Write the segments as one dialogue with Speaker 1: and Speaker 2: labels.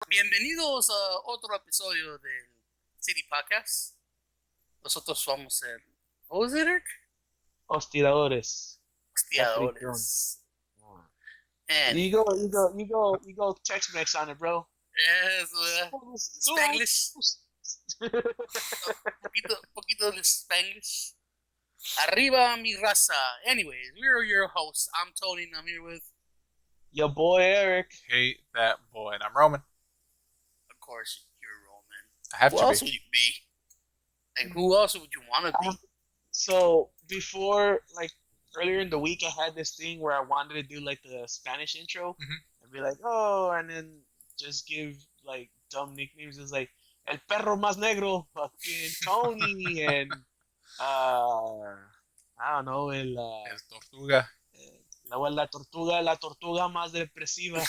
Speaker 1: Bienvenidos a otro episodio del C.I.T.Y Podcast. Nosotros somos el... What was it, Eric?
Speaker 2: Hostigadores. Africón.
Speaker 1: Hostiadores.
Speaker 2: You go, you
Speaker 1: Anyways.
Speaker 2: go, you go, you go Tex-Mex on it, bro.
Speaker 1: Yes, Spanglish. Poquito de Spanglish. Arriba mi raza. Anyways, we're your hosts. I'm Tony and I'm here with...
Speaker 2: Your boy Eric.
Speaker 3: Hate that boy, and I'm Roman.
Speaker 1: Of course, you're Roman.
Speaker 3: I have
Speaker 1: Who
Speaker 3: to
Speaker 1: else
Speaker 3: be.
Speaker 1: would you be? Like, who else would you want to be?
Speaker 2: So before, like earlier in the week, I had this thing where I wanted to do like the Spanish intro and be like, oh, and then just give like dumb nicknames. It's like El Perro Más Negro, fucking Tony, and I don't know,
Speaker 3: Es Tortuga.
Speaker 2: la tortuga más depresiva.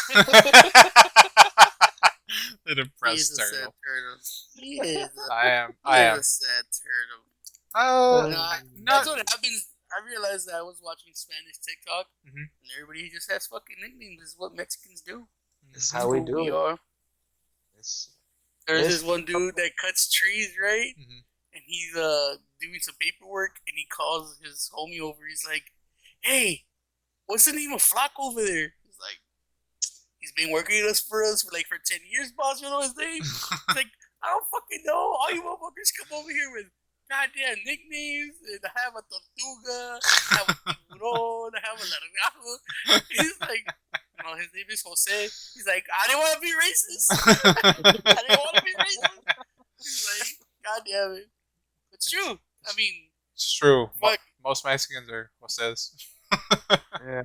Speaker 3: The depressed turtle.
Speaker 1: He is
Speaker 3: I am.
Speaker 1: a sad turtle.
Speaker 3: Not.
Speaker 1: That's what happens. I realized that I was watching Spanish TikTok, and everybody just has fucking nicknames. This is what Mexicans do.
Speaker 2: This is how we do it.
Speaker 1: Are. There's this one dude that cuts trees, right? And he's doing some paperwork, and he calls his homie over. He's like, "Hey, what's the name of Flock over there?" He's like, "He's been working for us for 10 years, boss. You know his name?" He's like, "I don't fucking know. All you motherfuckers come over here with goddamn nicknames, and I have a tortuga, I have a tiburon, I have a largajo." He's like, his name is Jose. He's like, "I didn't want to be racist. I didn't want to be racist." He's like, "God damn it." It's true. I mean,
Speaker 3: It's true.
Speaker 1: Fuck.
Speaker 3: Most Mexicans are Jose's.
Speaker 2: Yeah.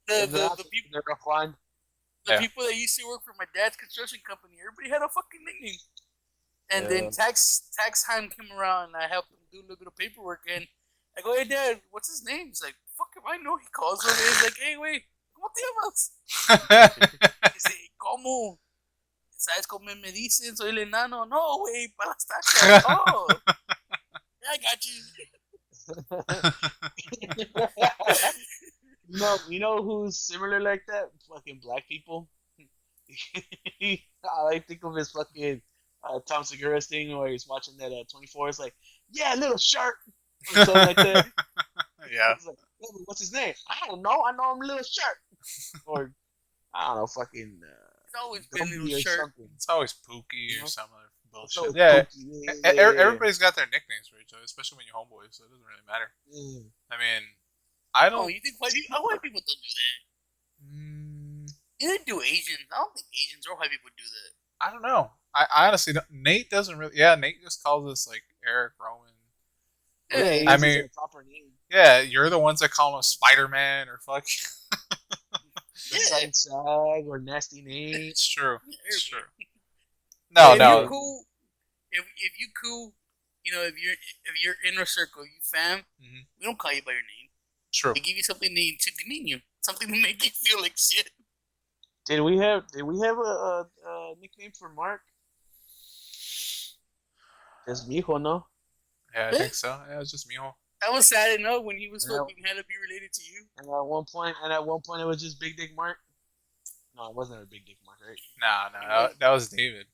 Speaker 1: the people,
Speaker 2: They're fun.
Speaker 1: people that used to work for my dad's construction company, everybody had a fucking nickname. And then tax time came around, and I helped him do a little bit of paperwork. And I go, "Hey, Dad, what's his name?" He's like, "Fuck if I know." He calls over. He's like, "Hey, wait, ¿cómo te llamas?" Dice, "¿Cómo? ¿Sabes cómo me dicen? Soy el enano." "No, güey, para las tachas." "Oh, yeah, I got you."
Speaker 2: You know who's similar like that? Fucking black people. I think of his fucking Tom Segura's thing where he's watching that 24. It's like, yeah, little shark, or something like that.
Speaker 3: Yeah.
Speaker 2: It's like, what's his name? I don't know. I know him, little shark. Or I don't know, fucking.
Speaker 1: It's always been little shark.
Speaker 3: It's always Pookie or some other bullshit.
Speaker 2: So
Speaker 3: Yeah.
Speaker 2: Pookie,
Speaker 3: Everybody's got their nicknames for each other, especially when you're homeboys, so it doesn't really matter. I mean, I
Speaker 1: Oh,
Speaker 3: don't.
Speaker 1: you think white people don't do that? Neither do Asians. I don't think Asians or white people do that.
Speaker 3: I don't know. I honestly don't. Nate doesn't really. Yeah, Nate just calls us like Eric, Roman.
Speaker 2: Yeah,
Speaker 3: I mean,
Speaker 2: a proper name.
Speaker 3: Yeah, you're the ones that call him Spider-Man or fuck.
Speaker 2: Sag or nasty name.
Speaker 3: It's true. It's true.
Speaker 1: If
Speaker 3: No.
Speaker 1: you're cool, if you cool, if you're inner circle, you fam, we don't call you by your name.
Speaker 3: True.
Speaker 1: They give you something to demean you, something to make you feel like shit.
Speaker 2: Did we have a nickname for Mark? Just Mijo, no?
Speaker 3: Yeah, I think so. Yeah, it was just Mijo.
Speaker 1: That was sad enough when he was fucking had to be related to you.
Speaker 2: And at one point, it was just Big Dick Mark. No, it wasn't ever Big Dick Mark, right?
Speaker 3: No, that was David.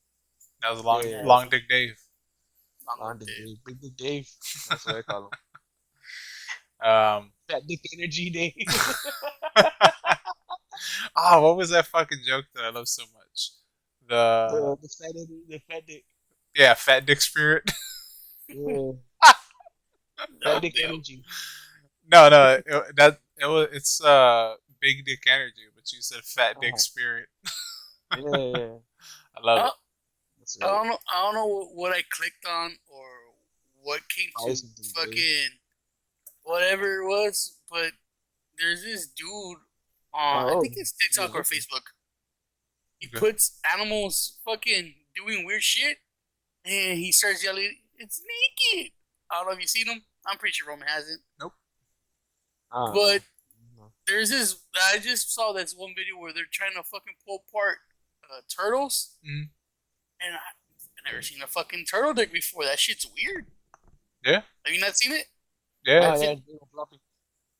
Speaker 3: That was Long Dick Dave.
Speaker 2: Long Dick Dave. Big Dick Dave. That's what I call him. Fat Dick Energy Dave.
Speaker 3: Oh, what was that fucking joke that I love so much?
Speaker 2: The fat dick.
Speaker 3: Yeah, Fat Dick Spirit.
Speaker 2: Yeah. Fat Dick Energy.
Speaker 3: No, it's Big Dick Energy, but you said Fat Dick Spirit.
Speaker 2: Yeah.
Speaker 3: I love it.
Speaker 1: Right. I don't know what I clicked on or what came to fucking whatever it was, but there's this dude on I think it's TikTok or Facebook. He puts animals fucking doing weird shit, and he starts yelling, "It's naked!" I don't know if you've seen him. I'm pretty sure Roman hasn't.
Speaker 3: Nope.
Speaker 1: But there's this. I just saw this one video where they're trying to fucking pull apart turtles, and I've never seen a fucking turtle dick before. That shit's weird.
Speaker 3: Yeah.
Speaker 1: Have you not seen it?
Speaker 3: Yeah.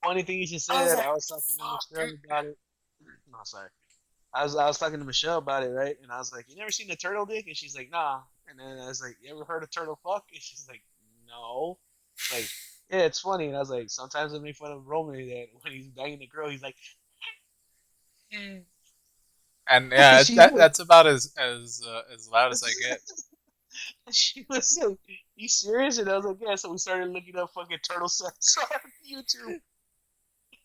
Speaker 2: Funny thing you should say that. I was talking to my friend about it. No, sorry. I was talking to Michelle about it, right? And I was like, "You never seen a turtle dick?" And she's like, "Nah." And then I was like, "You ever heard a turtle fuck?" And she's like, "No." Like, yeah, it's funny. And I was like, sometimes I make fun of Roman that when he's banging the girl, he's like,
Speaker 3: And yeah,
Speaker 2: she's like,
Speaker 3: that's about as loud as I get.
Speaker 2: she was like, "You serious?" And I was like, "Yeah." So we started looking up fucking turtle sex on YouTube.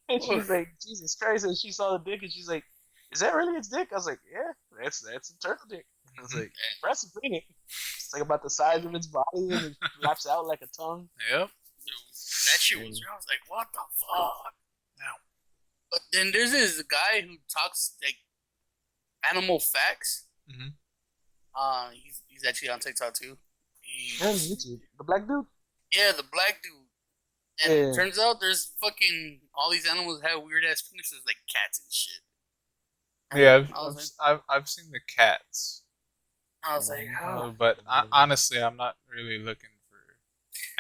Speaker 2: And she's like, "Jesus Christ!" And she saw the dick, and she's like, "Is that really its dick?" I was like, "Yeah, that's a turtle dick." I was like, "Impressive, ain't it?" It's like about the size of its body, and it flaps out like a tongue.
Speaker 3: Yep.
Speaker 1: That shit was real. I was like, what the fuck? Now, but then there's this guy who talks like animal facts.
Speaker 3: Mm-hmm.
Speaker 1: He's actually on TikTok too.
Speaker 2: Yeah, YouTube. The black dude.
Speaker 1: Yeah, the black dude. And
Speaker 2: Yeah.
Speaker 1: it turns out there's fucking all these animals have weird ass penises like cats and shit. And
Speaker 3: Yeah, I've seen the cats,
Speaker 1: I was like, oh.
Speaker 3: but honestly, I'm not really looking for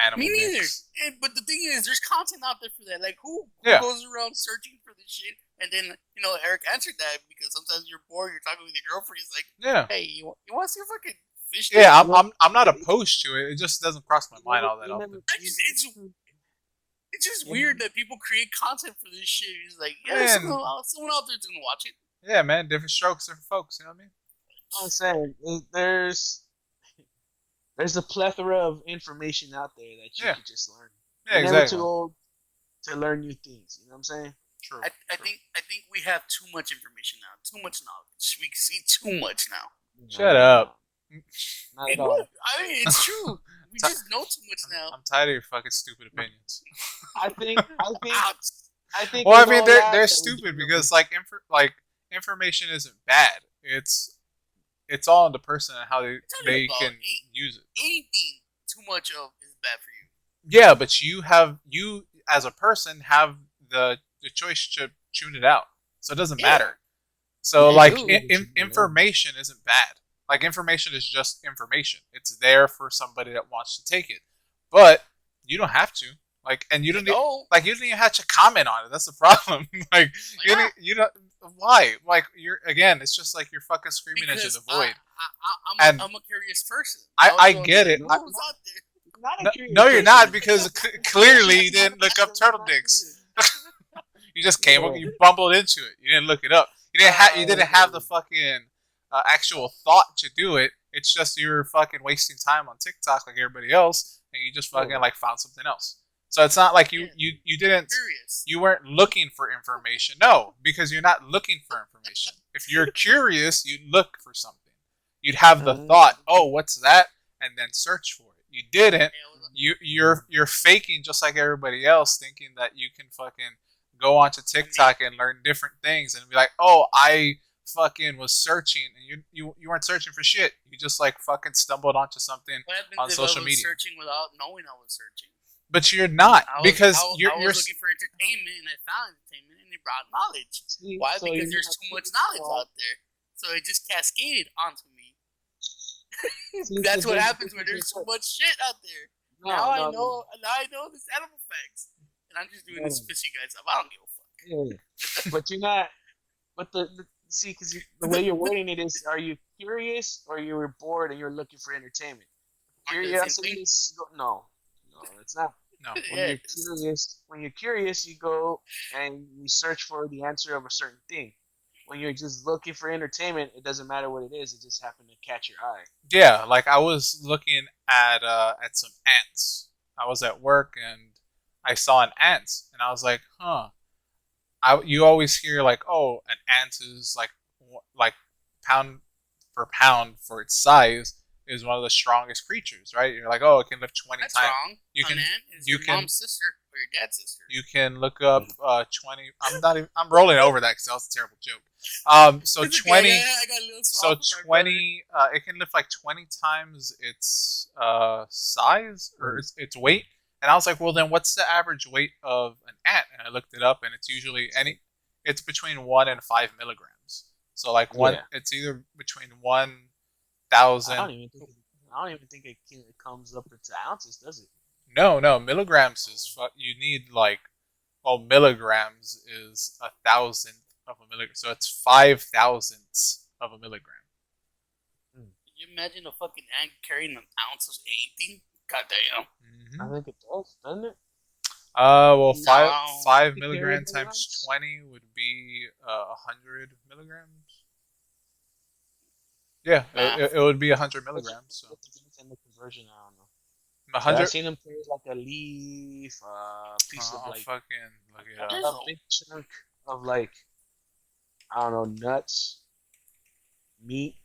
Speaker 3: animal
Speaker 1: Me neither.
Speaker 3: dicks.
Speaker 1: But the thing is, there's content out there for that. Like, who goes around searching for this shit? And then, Eric answered that because sometimes you're bored, you're talking with your girlfriend. He's like,
Speaker 3: yeah,
Speaker 1: hey, you want to see a fucking fish?
Speaker 3: Yeah, I'm not opposed to it. It just doesn't cross my mind all that often.
Speaker 1: It's just weird that people create content for this shit. It's like, someone out there's gonna watch it.
Speaker 3: Yeah, man, different strokes, different folks. You know what I mean?
Speaker 2: I'm saying there's a plethora of information out there that you can just learn.
Speaker 3: Yeah,
Speaker 2: You're never too old to learn new things. You know what I'm saying?
Speaker 1: True. I think we have too much information now, too much knowledge. We see too much now.
Speaker 3: Shut up.
Speaker 2: Not at all.
Speaker 1: I mean, it's true. We just know too much now.
Speaker 3: I'm tired of your fucking stupid opinions.
Speaker 2: I think.
Speaker 3: Well, I mean, they're stupid because information isn't bad. It's all in the person and how they can use it.
Speaker 1: Anything too much of is bad for you.
Speaker 3: Yeah, but you as a person have the choice to tune it out, so it doesn't matter. So information isn't bad. Like, information is just information. It's there for somebody that wants to take it, but you don't have to. Like, and you don't you don't even have to comment on it. That's the problem. You don't. Why? Like, it's just like you're fucking screaming into the void.
Speaker 1: I'm a curious person.
Speaker 3: I get it. No, you're not, because clearly you didn't look up turtle dicks. You just you bumbled into it. You didn't look it up. You didn't have the fucking actual thought to do it. It's just you were fucking wasting time on TikTok like everybody else, and you just fucking found something else. So it's not like you didn't. You weren't looking for information. No, because you're not looking for information. If you're curious, you'd look for something. You'd have the thought, oh, what's that? And then search for it. You didn't. You're faking just like everybody else, thinking that you can fucking go onto TikTok and learn different things and be like, oh, I fucking was searching, and you weren't searching for shit. You just fucking stumbled onto something on social media.
Speaker 1: Searching without knowing I was searching.
Speaker 3: But you're not, because
Speaker 1: I was looking for entertainment, and I found entertainment, and it brought knowledge. Why? Because there's too much knowledge out there, so it just cascaded onto me. That's what happens when there's so much shit out there. Now I know this animal facts, and I'm just doing this to piss you guys off. I don't give a fuck.
Speaker 2: Yeah. But you're not. But see, because the way you're wording it is, are you curious or you were bored and you're looking for entertainment? Curiosity is no, it's not.
Speaker 3: No.
Speaker 2: When you're curious, you go and you search for the answer of a certain thing. When you're just looking for entertainment, it doesn't matter what it is. It just happened to catch your eye.
Speaker 3: Yeah, like I was looking at some ants. I was at work and I saw an ant, and I was like, huh. You always hear like, oh, an ant is like pound for pound for its size is one of the strongest creatures, right? You're like, oh, it can lift 20 times.
Speaker 1: Wrong. An ant is your mom's sister or your dad's sister.
Speaker 3: You can look up 20. I'm rolling over that because that was a terrible joke. So 20.
Speaker 1: I got a little
Speaker 3: so 20. It can lift like 20 times its size or its weight. And I was like, well, then what's the average weight of an ant? And I looked it up, and it's usually it's between 1 and 5 milligrams. So like it's either between 1,000.
Speaker 2: I don't even think it comes up into ounces, does it?
Speaker 3: No, milligrams is you need milligrams is 1,000th of a milligram. So it's 5,000ths of a milligram.
Speaker 1: Can you imagine a fucking ant carrying an ounce of anything? God damn.
Speaker 2: I think it does, doesn't it?
Speaker 3: Well,
Speaker 1: No.
Speaker 3: 5 milligram times 20 would be 100 milligrams. Yeah, it would be 100 milligrams. So.
Speaker 2: In the conversion, I don't know.
Speaker 3: 100.
Speaker 2: I've seen them carry like a leaf, piece of like
Speaker 3: fucking look it up.
Speaker 2: a big chunk of like I don't know, nuts, meat.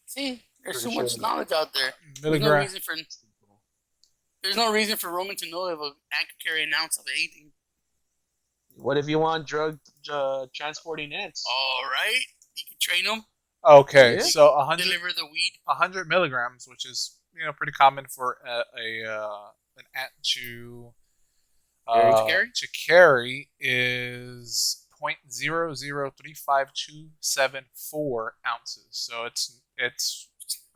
Speaker 1: See, there's so much knowledge out there.
Speaker 3: Milligram.
Speaker 1: There's no reason for Roman to know if an ant could carry an ounce of anything.
Speaker 2: What if you want drug transporting ants?
Speaker 1: All right, you can train them.
Speaker 3: Okay, so 100
Speaker 1: deliver the weed.
Speaker 3: 100 milligrams, which is pretty common for an ant to carry, is 0.003527 ounces. So it's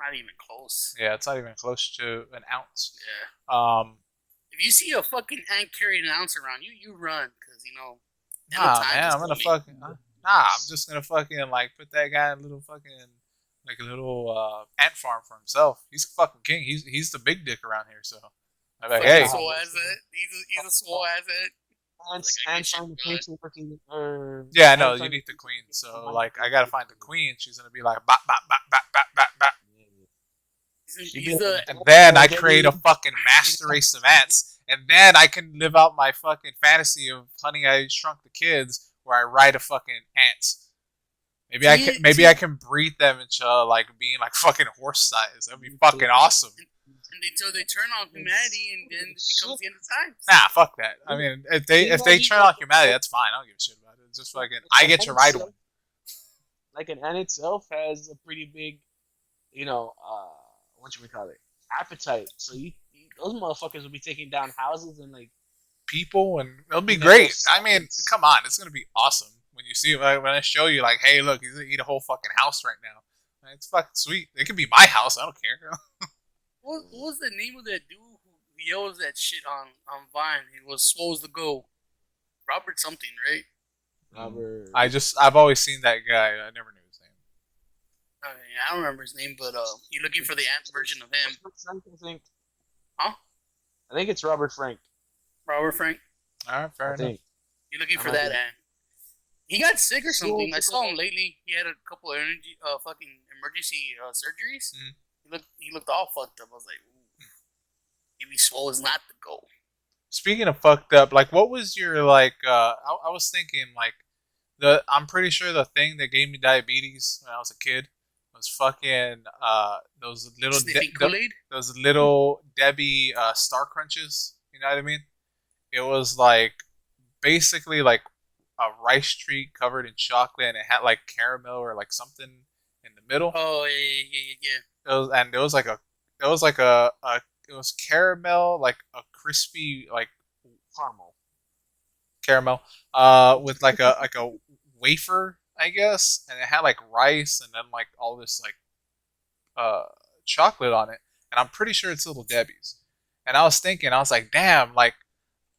Speaker 1: not even close.
Speaker 3: Yeah, it's not even close to an ounce.
Speaker 1: Yeah. If you see a fucking ant carrying an ounce around you run because
Speaker 3: Nah, man, I'm gonna fucking. I'm just gonna fucking like put that guy in a little fucking like a little ant farm for himself. He's a fucking king. He's the big dick around here. So I'm like, hey,
Speaker 1: he's a swole ass
Speaker 3: yeah, no, you need the queen. So like, I gotta find the queen. She's gonna be like, bop, bop, bop, bop, bop, bop, bop. And then I create a fucking master race of ants, and then I can live out my fucking fantasy of Honey, I Shrunk the Kids, where I ride a fucking ant. Maybe I can breed them into like being like fucking horse size. That'd be fucking awesome.
Speaker 1: Until they turn on humanity, and then it becomes the end of time.
Speaker 3: Nah, fuck that. I mean, if they turn on humanity, that's fine. I don't give a shit about it. It's just fucking, I get to ride one.
Speaker 2: Like an ant itself has a pretty big, what should we call it? Appetite. So those motherfuckers will be taking down houses and like
Speaker 3: people, and it'll be great. I mean, come on, it's gonna be awesome when you see it. Like, when I show you, like, hey, look, he's gonna eat a whole fucking house right now. It's fucking sweet. It could be my house. I don't care.
Speaker 1: What was the name of that dude who yells that shit on Vine? He was Swole's the Go. Robert something, right?
Speaker 2: Robert.
Speaker 3: I've always seen that guy. I never knew his name.
Speaker 1: I don't remember his name, but you're looking for the ant version of him.
Speaker 2: I think.
Speaker 1: Huh?
Speaker 2: I think it's Robert Frank.
Speaker 1: Robert Frank.
Speaker 3: All right, fair enough.
Speaker 1: You're looking for that ant. He got sick or something. I saw him lately. He had a couple of fucking emergency surgeries.
Speaker 3: Mm-hmm.
Speaker 1: He looked all fucked up. I was like, ooh, maybe Swole is not the goal.
Speaker 3: Speaking of fucked up, like, what was your like? I was thinking like I'm pretty sure the thing that gave me diabetes when I was a kid was fucking those little Debbie Star Crunches. You know what I mean? It was like basically like a rice treat covered in chocolate, and it had like caramel or like something in the middle.
Speaker 1: Oh yeah.
Speaker 3: It was caramel, like a crispy like caramel, with like a wafer, I guess, and it had like rice and then like all this like chocolate on it, and I'm pretty sure it's Little Debbie's. And I was thinking, I was like, damn, like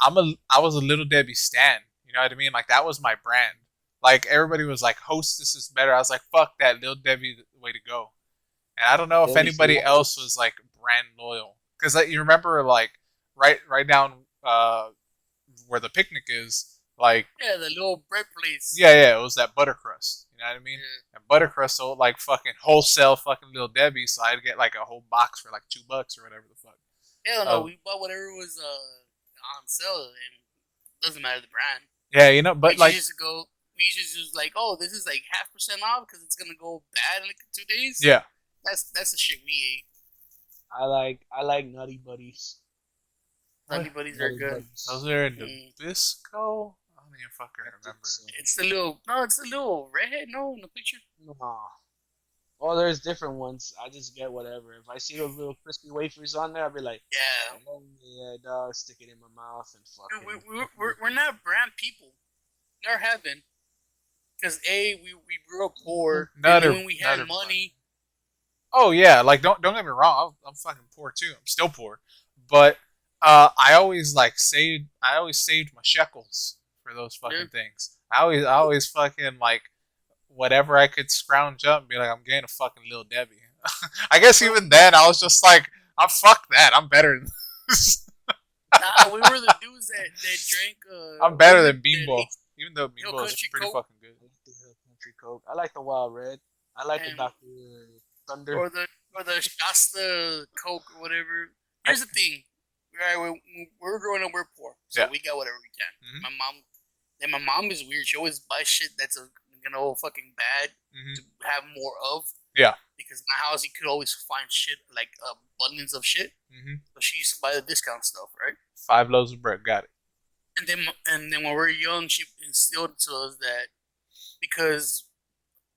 Speaker 3: I was a Little Debbie stan. You know what I mean? Like, that was my brand. Like, everybody was like, Hostess is better. I was like, fuck that, Little Debbie, the way to go. And I don't know if anybody else was like brand loyal, because like, you remember like right down where the picnic is, like
Speaker 1: the little bread place.
Speaker 3: Yeah, it was that Buttercrust. You know what I mean? Yeah. And Buttercrust sold like fucking wholesale fucking Little Debbie, so I'd get like a whole box for like $2 or whatever the fuck.
Speaker 1: Hell no, we bought whatever was on sale, and it doesn't matter the brand.
Speaker 3: Yeah, but
Speaker 1: we used to just like, oh, this is like 0.5% off because it's gonna go bad in like 2 days.
Speaker 3: Yeah.
Speaker 1: That's the shit we ate.
Speaker 2: I like Nutty Buddies.
Speaker 1: Nutty Buddies are good.
Speaker 3: Those are in Nabisco? I don't even fucking remember.
Speaker 1: It's the little redhead. No, in the picture.
Speaker 2: No. Well, there's different ones. I just get whatever. If I see those little crispy wafers on there, I'll be like, yeah, dog, stick it in my mouth and fucking.
Speaker 1: We're not brand people. Never have been. Because we grew up poor. And when we had money.
Speaker 3: Oh yeah, like don't get me wrong. I'm fucking poor too. I'm still poor, but I always saved my shekels for those fucking things. I always fucking like whatever I could scrounge up and be like, I'm getting a fucking Lil Debbie. I guess even then I was just like, I'm fuck that. I'm better than this.
Speaker 1: Nah, we were the dudes that drank.
Speaker 3: I'm better than Beanbo, even though
Speaker 1: Hill
Speaker 3: Beanbo is
Speaker 1: Country
Speaker 3: pretty
Speaker 1: Coke.
Speaker 3: fucking good.
Speaker 2: I like the Hill Country Coke. I like the Wild Red. I like the Dr. Thunder.
Speaker 1: Or the Shasta Coke or whatever. Here's the thing. Right, we're growing up, we're poor, so we got whatever we can. My mom is weird. She always buys shit that's fucking bad to have more of.
Speaker 3: Yeah.
Speaker 1: Because in my house, you could always find shit like abundance of shit. So she used to buy the discount stuff, right?
Speaker 3: 5 loaves of bread, got it.
Speaker 1: And then when we were young, she instilled to us that because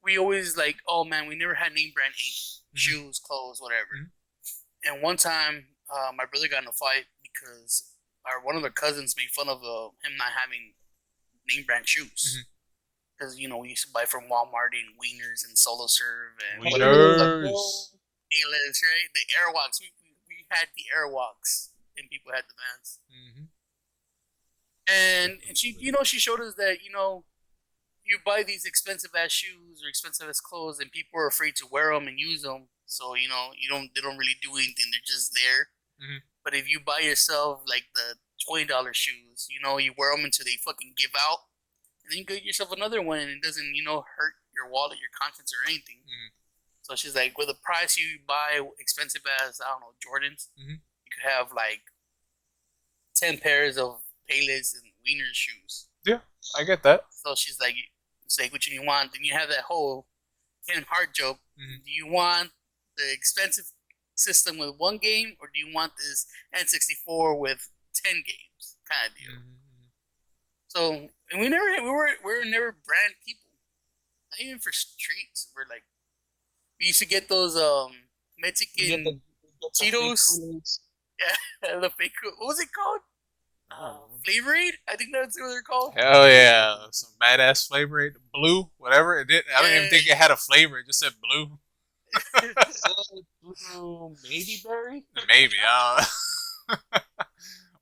Speaker 1: we always like, oh man, we never had name brand ink, shoes, clothes, whatever. And one time, my brother got in a fight because one of their cousins made fun of him not having name brand shoes. Because, we used to buy from Walmart and Wieners and Solo Serve and
Speaker 3: Wieners.
Speaker 1: A-list, right? The Airwalks. We had the Airwalks and people had the Vans. And she, she showed us that, you buy these expensive ass shoes or expensive ass clothes and people are afraid to wear them and use them. So, they don't really do anything. They're just there. But if you buy yourself like the $20 shoes, you wear them until they fucking give out. And then you get yourself another one and it doesn't, hurt your wallet, your conscience or anything. So she's like, with the price you buy expensive as, I don't know, Jordans, you could have like 10 pairs of Payless and Wiener shoes.
Speaker 3: Yeah, I get that.
Speaker 1: So she's like, it's like, which one you want? Then you have that whole Ken Hart joke. Do you want the expensive system with 1 game, or do you want this N64 with 10 games kind of deal? So, and we were never brand people. Not even for streets. We're like, we used to get those Mexican Cheetos. Yeah, the fake. What was it called? Flavor Aid? I think that's what they're called.
Speaker 3: Hell yeah, some badass Flavor Aid, blue, whatever it did. I don't even think it had a flavor. It just said blue.
Speaker 2: Blue maybe berry?
Speaker 3: Maybe.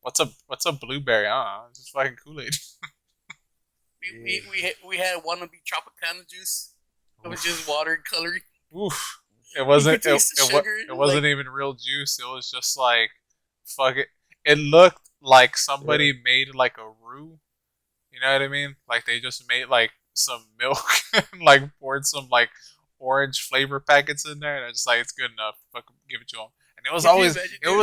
Speaker 3: What's a blueberry? I don't know. It's just fucking Kool-Aid.
Speaker 1: We had wannabe Tropicana juice. It was just water and coloring.
Speaker 3: Oof. It wasn't. It wasn't
Speaker 1: like,
Speaker 3: even real juice. It was just like, fuck it. It looked like somebody made like a roux. You know what I mean? Like they just made like some milk and like poured some like orange flavor packets in there, and it's like, it's good enough. Fucking give it to them. And it was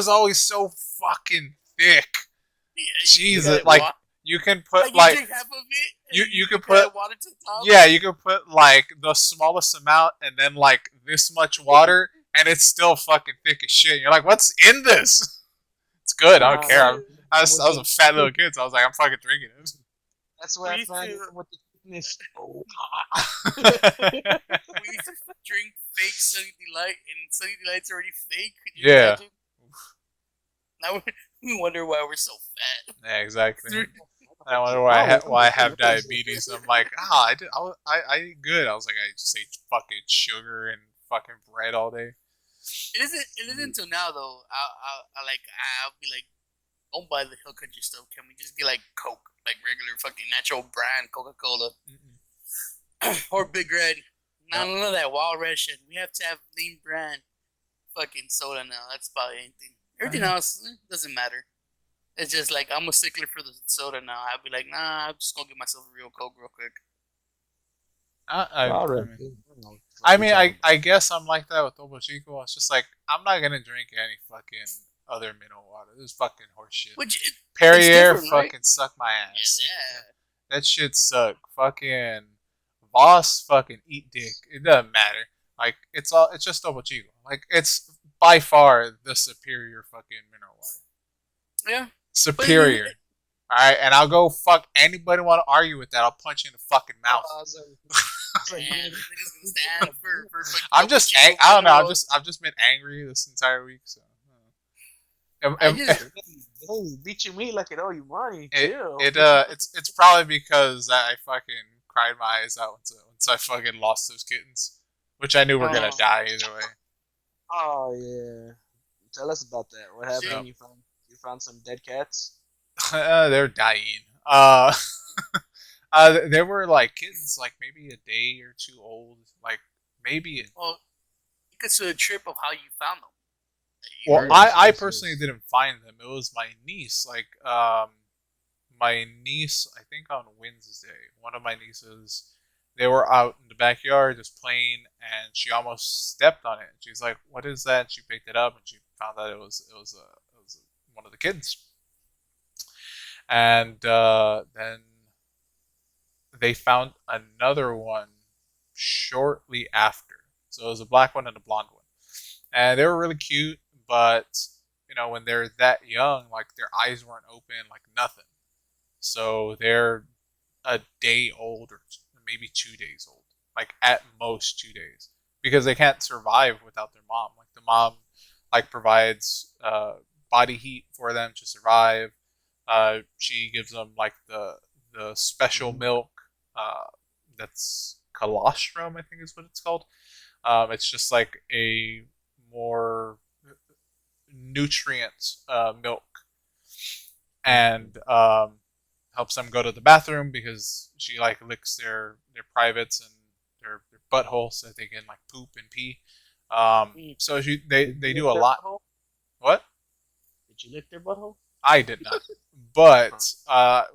Speaker 3: always so fucking thick.
Speaker 1: Yeah,
Speaker 3: Jesus, like you can put
Speaker 1: like you half of it.
Speaker 3: You can put
Speaker 1: water to the top.
Speaker 3: Yeah, you can put like the smallest amount and then like this much water, and it's still fucking thick as shit. You're like, what's in this? It's good. I don't care. I was a fat little kid, so I was like, I'm fucking drinking it.
Speaker 2: That's where I find what the thickness.
Speaker 1: We used to drink fake Sunny Delight, and Sunny Delight's already fake. Could you imagine? Now we wonder why we're so fat.
Speaker 3: Yeah, exactly. I wonder why I have diabetes. I'm like, I eat good. I was like, I just ate fucking sugar and fucking bread all day.
Speaker 1: It isn't until now though. I'll be like, don't buy the Hill Country stuff. Can we just get like Coke, like regular fucking natural brand Coca-Cola, or Big Red? None of that Wild Red shit. We have to have name brand fucking soda now. That's about anything. Everything else doesn't matter. It's just like, I'm a stickler for the soda now. I'd be like, nah, I'm just gonna get myself a real Coke real quick.
Speaker 3: I guess I'm like that with Topo Chico. It's just like, I'm not gonna drink any fucking other mineral water. This is fucking horseshit. Perrier fucking right? Suck my ass.
Speaker 1: Yeah.
Speaker 3: That shit suck. Fucking Voss fucking eat dick. It doesn't matter. Like, it's just Topo Chico. Like, it's by far the superior fucking mineral water.
Speaker 1: Yeah.
Speaker 3: Superior. Alright, and I'll go fuck anybody want to argue with that. I'll punch you in the fucking mouth. I'm just I don't know. I've just been angry this entire week. So
Speaker 2: beat you me like it owe you money.
Speaker 3: It's probably because I fucking cried my eyes out once I fucking lost those kittens, which I knew were gonna die either way.
Speaker 2: Oh yeah, tell us about that. What happened? Yeah. You found some dead cats.
Speaker 3: They're dying. There were like kittens, like maybe a day or two old, like maybe.
Speaker 1: Well, you could see a trip of how you found them.
Speaker 3: Well, I personally didn't find them. It was my niece. Like, my niece, I think on Wednesday, one of my nieces, they were out in the backyard just playing, and she almost stepped on it. She's like, "What is that?" And she picked it up, and she found out it was one of the kittens. And then they found another one shortly after. So it was a black one and a blonde one, and they were really cute. But when they're that young, like their eyes weren't open, like nothing. So they're a day old or maybe 2 days old, like at most 2 days, because they can't survive without their mom. Like the mom, like provides body heat for them to survive. She gives them like the special milk that's colostrum, I think is what it's called. It's just like a more nutrient milk, and helps them go to the bathroom because she like licks their privates and their butthole so that they can like poop and pee. So they do a lot.
Speaker 2: Butthole?
Speaker 3: What?
Speaker 2: Did you lick their butthole?
Speaker 3: I did not, but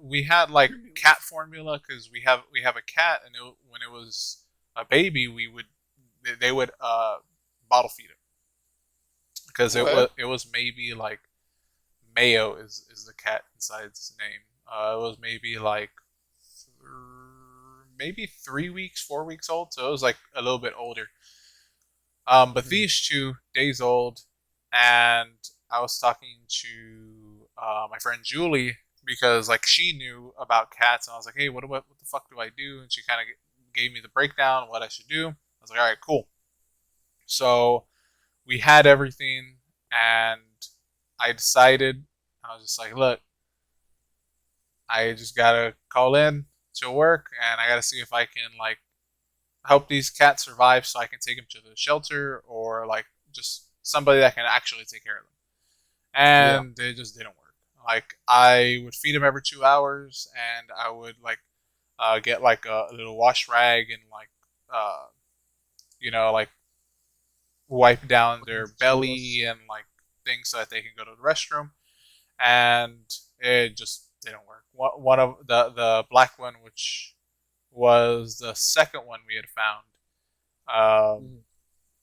Speaker 3: we had like cat formula because we have a cat, and when it was a baby, they would bottle feed it because it was maybe like Mayo is the cat inside's name. It was maybe like maybe 3 weeks, 4 weeks old, so it was like a little bit older. But these 2 days old, and I was talking to my friend Julie because like she knew about cats, and I was like, hey, what the fuck do I do? And she kind of gave me the breakdown of what I should do. I was like, all right, cool. So we had everything, and I decided, I was just like, look, I just gotta call in to work, and I gotta see if I can like help these cats survive, so I can take them to the shelter, or like just somebody that can actually take care of them. And it just didn't work. Like I would feed them every 2 hours, and I would like get like a little wash rag and like like wipe down their belly and like things so that they can go to the restroom, and it just didn't work. One of the black one, which was the second one we had found,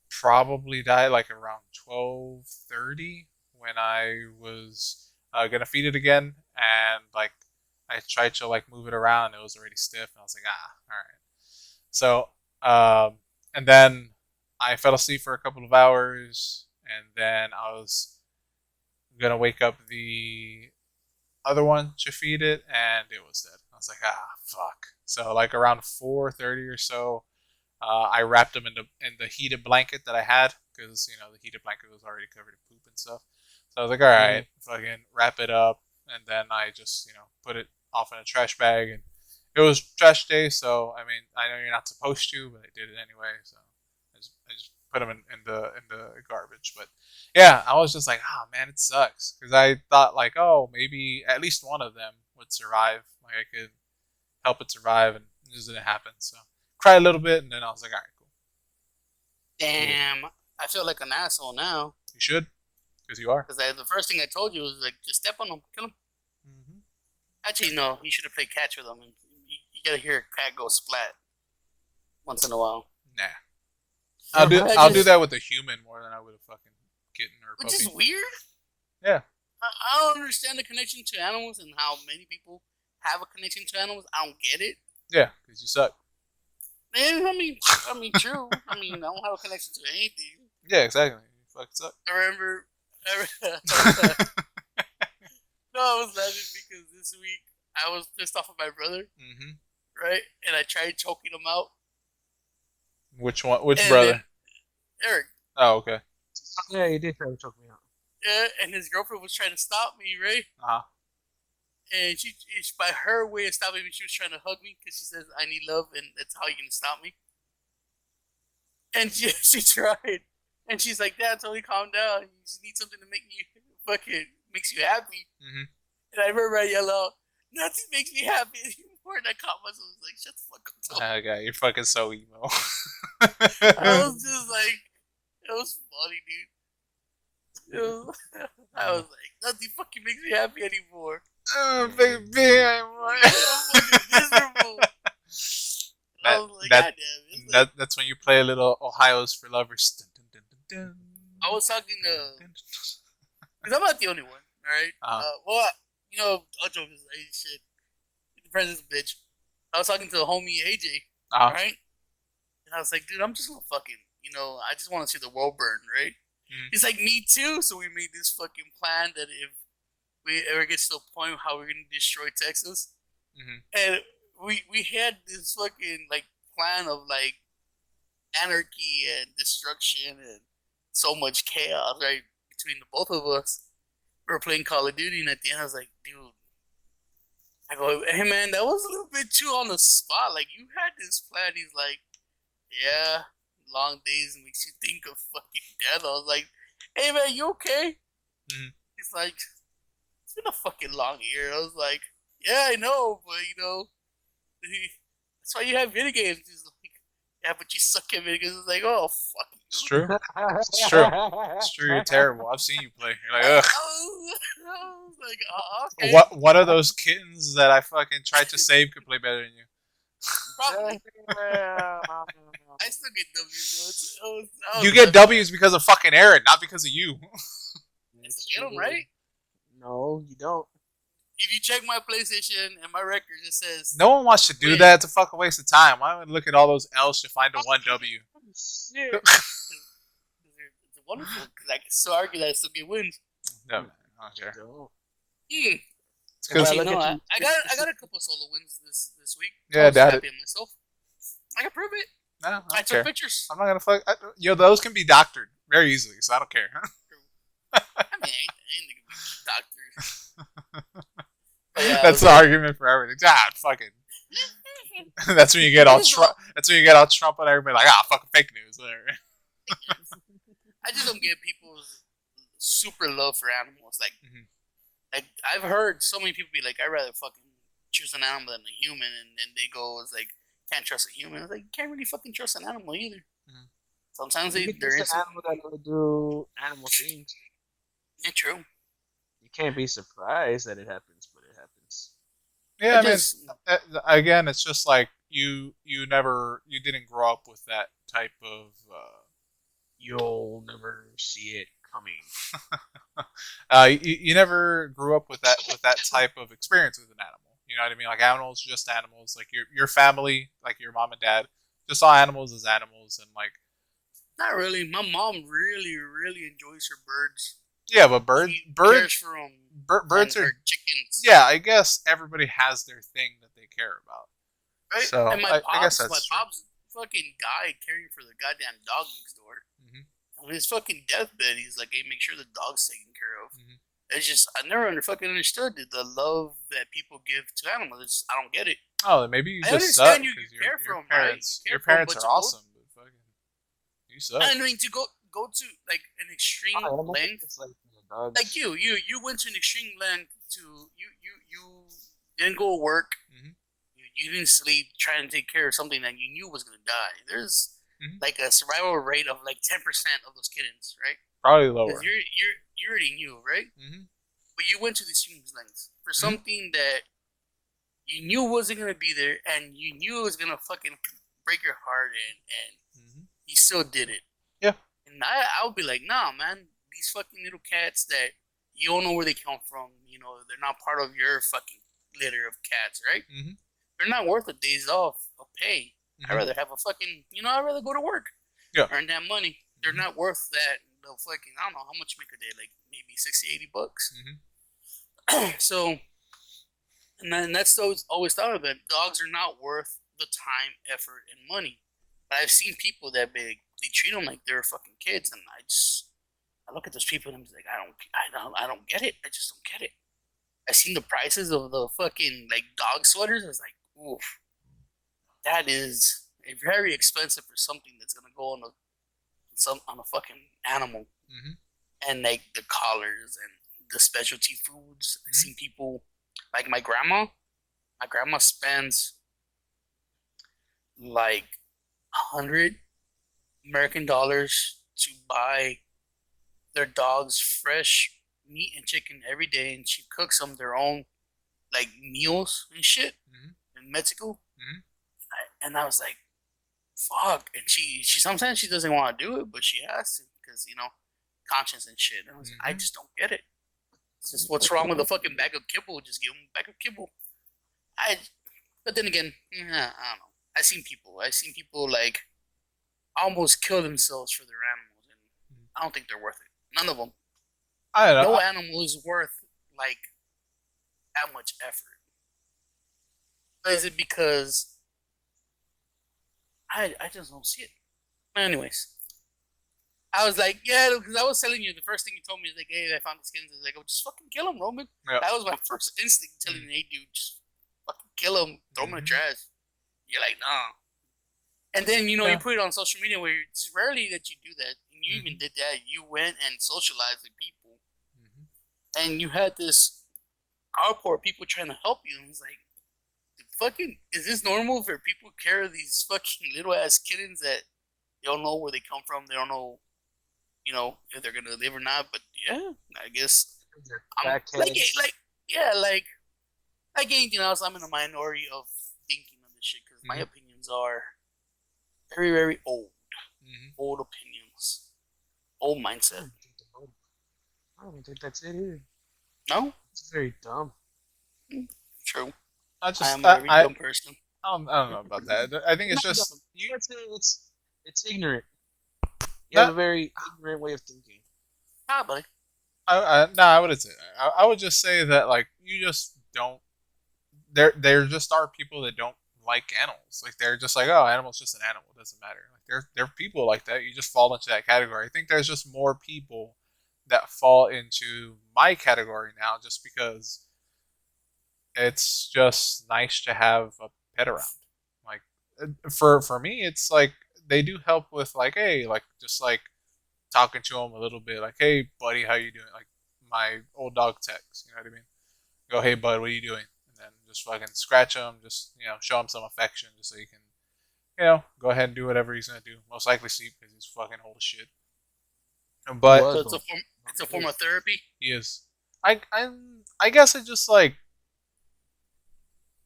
Speaker 3: probably died like around 12:30 when I was gonna feed it again, and like I tried to like move it around, it was already stiff, and I was like, all right. So and then I fell asleep for a couple of hours, and then I was gonna wake up the other one to feed it, and it was dead. I was like, fuck. So like around 4:30 or so, I wrapped them in the heated blanket that I had, because the heated blanket was already covered in poop and stuff. So I was like, all right, fucking wrap it up, and then I just put it off in a trash bag, and it was trash day. So I mean, I know you're not supposed to, but I did it anyway. So I just put them in the garbage. But yeah, I was just like, oh man, it sucks, because I thought like, oh, maybe at least one of them would survive. Like I could help it survive, and it just didn't happen. So cried a little bit, and then I was like, all right, cool.
Speaker 1: Damn, I feel like an asshole now.
Speaker 3: You should, because you are.
Speaker 1: Because the first thing I told you was like, just step on them, kill them. Actually, no, you should have played catch with them. And you gotta hear a cat go splat once in a while.
Speaker 3: Nah. I'll do that with a human more than I would a fucking kitten or puppy.
Speaker 1: Which is weird.
Speaker 3: Yeah.
Speaker 1: I don't understand the connection to animals and how many people have a connection to animals. I don't get it.
Speaker 3: Yeah, because you suck.
Speaker 1: Man, I mean, true. I mean, I don't have a connection to anything.
Speaker 3: Yeah, exactly. You fucking suck.
Speaker 1: I remember no, I was laughing because this week I was pissed off at my brother. Right? And I tried choking him out.
Speaker 3: Which one? Which brother?
Speaker 1: Erik.
Speaker 3: Oh, okay.
Speaker 2: Yeah, you did try to choke me out.
Speaker 1: Yeah, and his girlfriend was trying to stop me, right? And she, by her way of stopping me, she was trying to hug me because she says, I need love, and that's how you can stop me. And she tried. And she's like, Dad, totally calm down. You just need something to make you makes you happy. And I remember I yelled out, nothing makes me happy anymore. part, I caught myself. I was like, shut the fuck up.
Speaker 3: Oh, God, you're fucking so emo.
Speaker 1: I was just like, it was funny, dude. I was like, nothing fucking makes me happy anymore.
Speaker 3: Oh, baby, I'm
Speaker 1: fucking miserable. I was like, God damn it.
Speaker 3: That's when you play a little Ohio's for Lovers. Dun, dun, dun, dun,
Speaker 1: I was talking to, because I'm not the only one, alright? Well, I'll joke this shit. The president's a bitch. I was talking to the homie AJ, right? And I was like, dude, I'm just gonna fucking, I just want to see the world burn, right? Mm-hmm. He's like, me too. So we made this fucking plan that if we ever get to a point of how we're gonna destroy Texas, and we had this fucking like plan of like anarchy and destruction and so much chaos, right, between the both of us. We were playing Call of Duty, and at the end, I was like, dude. I go, hey man, that was a little bit too on the spot. Like, you had this plan. He's like, yeah, long days makes you think of fucking death. I was like, hey man, you okay? Mm-hmm. He's like, it's been a fucking long year. I was like, yeah, I know, but that's why you have video games. He's like, yeah, but you suck at video games. I was like, oh fuck.
Speaker 3: It's true. It's true. It's true. You're terrible. I've seen you play. You're like, ugh.
Speaker 1: I was like, okay.
Speaker 3: What? One of those kittens that I fucking tried to save could play better than you.
Speaker 1: Probably. I still get W's.
Speaker 3: You get W's because of fucking Aaron, not because of you.
Speaker 1: I still get them, right?
Speaker 2: No, you don't.
Speaker 1: If you check my PlayStation and my record, it says...
Speaker 3: No one wants to do that. It's a fucking waste of time. Why would I look at all those L's to find a 1 W?
Speaker 1: It's wonderful, because I can still argue that I still get wins.
Speaker 3: No, I don't care.
Speaker 1: Because I got a couple solo wins this week.
Speaker 3: Yeah, Dad.
Speaker 1: Happy with myself. I can prove it.
Speaker 3: No,
Speaker 1: I took pictures.
Speaker 3: I'm not gonna fuck. Those can be doctored very easily, so I don't care.
Speaker 1: I mean, I ain't gonna be doctored. Yeah,
Speaker 3: that's the argument for everything. God, fucking. That's when you get all Trump. That's when you get all Trump and everybody like, fucking fake news. Whatever.
Speaker 1: I just don't get people's super love for animals. Like I've heard so many people be like, I'd rather fucking choose an animal than a human, and they go, it's like, can't trust a human. I was like, you can't really fucking trust an animal either. Sometimes there is
Speaker 2: an animal that will do animal things.
Speaker 1: Yeah, true.
Speaker 2: You can't be surprised that it happens, but it happens.
Speaker 3: Yeah, again, it's just like you didn't grow up with that type of.
Speaker 2: You'll never see it coming.
Speaker 3: You never grew up with that type of experience with an animal. You know what I mean? Like, animals are just animals. Like, your family, like your mom and dad, just saw animals as animals, and like.
Speaker 1: Not really. My mom really, really enjoys her birds.
Speaker 3: Yeah, but birds are
Speaker 1: chickens.
Speaker 3: Yeah, I guess everybody has their thing that they care about.
Speaker 1: Right?
Speaker 3: So
Speaker 1: and
Speaker 3: I guess that's
Speaker 1: my pop's fucking guy caring for the goddamn dog next door. On his fucking deathbed, he's like, "Hey, make sure the dog's taken care of." It's just I never fucking understood the love that people give to animals. I don't get it.
Speaker 3: Oh, maybe you just
Speaker 1: suck
Speaker 3: because
Speaker 1: your
Speaker 3: parents. Your parents are awesome, but fucking you suck.
Speaker 1: I mean, to go to like an extreme length, like you went to an extreme length to you didn't go to work, you didn't sleep, trying to take care of something that you knew was gonna die. There's like a survival rate of like 10% of those kittens, right?
Speaker 3: Probably lower.
Speaker 1: You already knew, right? But you went to these extreme lengths for something that you knew wasn't gonna be there, and you knew it was gonna fucking break your heart, and you still did it.
Speaker 3: Yeah.
Speaker 1: And I would be like, nah, man, these fucking little cats that you don't know where they come from, they're not part of your fucking litter of cats, right? They're not worth a days off of pay. I'd rather have a fucking, I'd rather go to work.
Speaker 3: Yeah.
Speaker 1: Earn that money. They're not worth that. The fucking, I don't know how much make a day, like maybe $60-$80. So, and that's always thought of it. Dogs are not worth the time, effort, and money. But I've seen people that they treat them like they're fucking kids, and I look at those people and I'm just like, I don't get it. I just don't get it. I seen the prices of the fucking like dog sweaters. I was like, oof. That is very expensive for something that's gonna go on a fucking animal, and like the collars and the specialty foods. I've seen people like my grandma. my grandma spends like $100 to buy their dogs fresh meat and chicken every day, and she cooks them their own like meals and shit in Mexico. And I was like, fuck. And she sometimes she doesn't want to do it, but she has to because conscience and shit. And I was like, I just don't get it. It's just what's wrong with a fucking bag of kibble? Just give them a bag of kibble. But then again, I don't know. I seen people like almost kill themselves for their animals, and I don't think they're worth it. None of them.
Speaker 3: I don't know.
Speaker 1: No animal is worth like that much effort. Is it because I just don't see it? Anyways, I was like, yeah, because I was telling you the first thing you told me is like, hey, I found the skins. I was like, oh, just fucking kill them, Roman. Yep. That was my first instinct, telling you, hey, dude, just fucking kill them, throw them in the trash. You're like, nah. And then you put it on social media where it's rarely that you do that, and you even did that. You went and socialized with people, and you had this outpour of people trying to help you, and it's like, fucking, is this normal for people to carry these fucking little ass kittens that they don't know where they come from? They don't know, if they're gonna live or not. But yeah, I guess like anything else, I'm in the minority of thinking of this shit because my opinions are very, very old, old opinions, old mindset.
Speaker 2: I don't think that's it either.
Speaker 1: No,
Speaker 2: it's very dumb.
Speaker 1: True.
Speaker 3: I am
Speaker 1: a very dumb person.
Speaker 3: I don't know about that. I think it's just
Speaker 2: it's ignorant. You have a very ignorant way of thinking.
Speaker 1: Probably.
Speaker 3: I wouldn't say that. I would just say that like you just don't. There just are people that don't like animals. Like they're just like, oh, animal's just an animal. It doesn't matter. Like there are people like that. You just fall into that category. I think there's just more people that fall into my category now, just because it's just nice to have a pet around. Like for me, it's like they do help with like, hey, like just like talking to them a little bit, like, hey, buddy, how you doing? Like my old dog Tex, you know what I mean? Go, hey, bud, what are you doing? And then just fucking scratch him, just show him some affection, just so you can, go ahead and do whatever he's gonna do. Most likely sleep because he's fucking old as shit. But
Speaker 1: so it's a form of therapy.
Speaker 3: He is. I guess it just like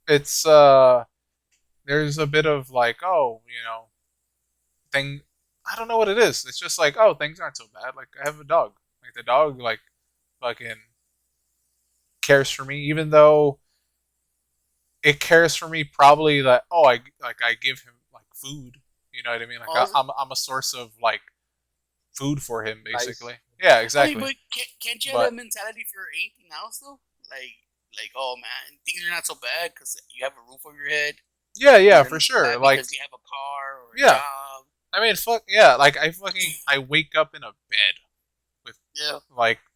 Speaker 3: it's there's a bit of like, oh, thing. I don't know what it is. It's just like, oh, things aren't so bad. Like I have a dog. Like the dog like fucking cares for me, even though it cares for me probably that, oh, I give him like food. You know what I mean? Like I'm a source of like food for him, basically. Nice. Yeah, exactly.
Speaker 1: But can't you have that mentality for anything else though? Like, oh man, things are not so bad because you have a roof over your head.
Speaker 3: Yeah, for sure. Like
Speaker 1: because you have a car or a job.
Speaker 3: I mean, fuck yeah. Like I wake up in a bed with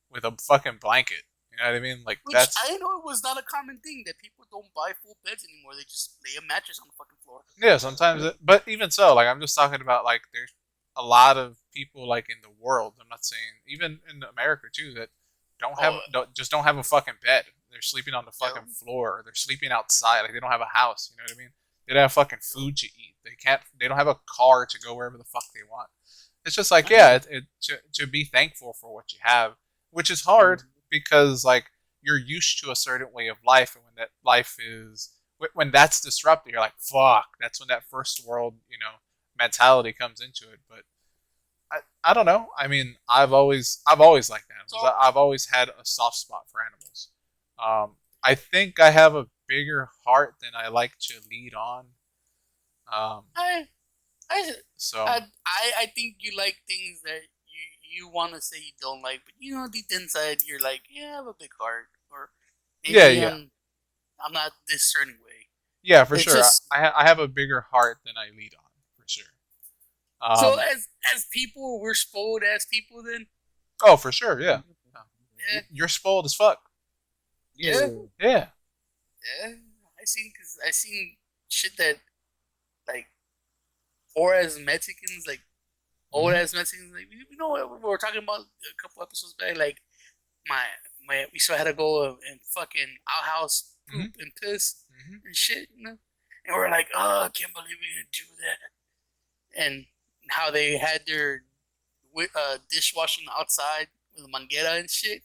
Speaker 3: with a fucking blanket. You know what I mean? Like
Speaker 1: I didn't know it was not a common thing that people don't buy full beds anymore. They just lay a mattress on the fucking floor.
Speaker 3: Yeah, sometimes. But even so, like I'm just talking about like there's a lot of people like in the world. I'm not saying even in America too that don't have a fucking bed. They're sleeping on the fucking floor. Or they're sleeping outside. Like they don't have a house. You know what I mean? They don't have fucking food to eat. They don't have a car to go wherever the fuck they want. It's just like to be thankful for what you have, which is hard because like you're used to a certain way of life, and when that life is when that's disrupted, you're like fuck. That's when that first world mentality comes into it. But I don't know. I mean, I've always liked animals. I've always had a soft spot for animals. I think I have a bigger heart than I like to lead on.
Speaker 1: I think you like things that you want to say you don't like, but deep inside you're like, yeah, I have a big heart, or maybe I'm not this certain way.
Speaker 3: Yeah, for sure. I have a bigger heart than I lead on, for sure.
Speaker 1: So as people, we're spoiled as people then.
Speaker 3: Oh, for sure, yeah. You're spoiled as fuck.
Speaker 1: Yeah.
Speaker 3: Yeah.
Speaker 1: Yeah. I seen shit that like, or as Mexicans, like old ass Mexicans, like what we were talking about a couple episodes back. Like we still had to go and fucking outhouse poop and piss. and shit, you know. And we're like, oh, I can't believe we're gonna do that. And how they had their dishwashing outside with a manguera and shit.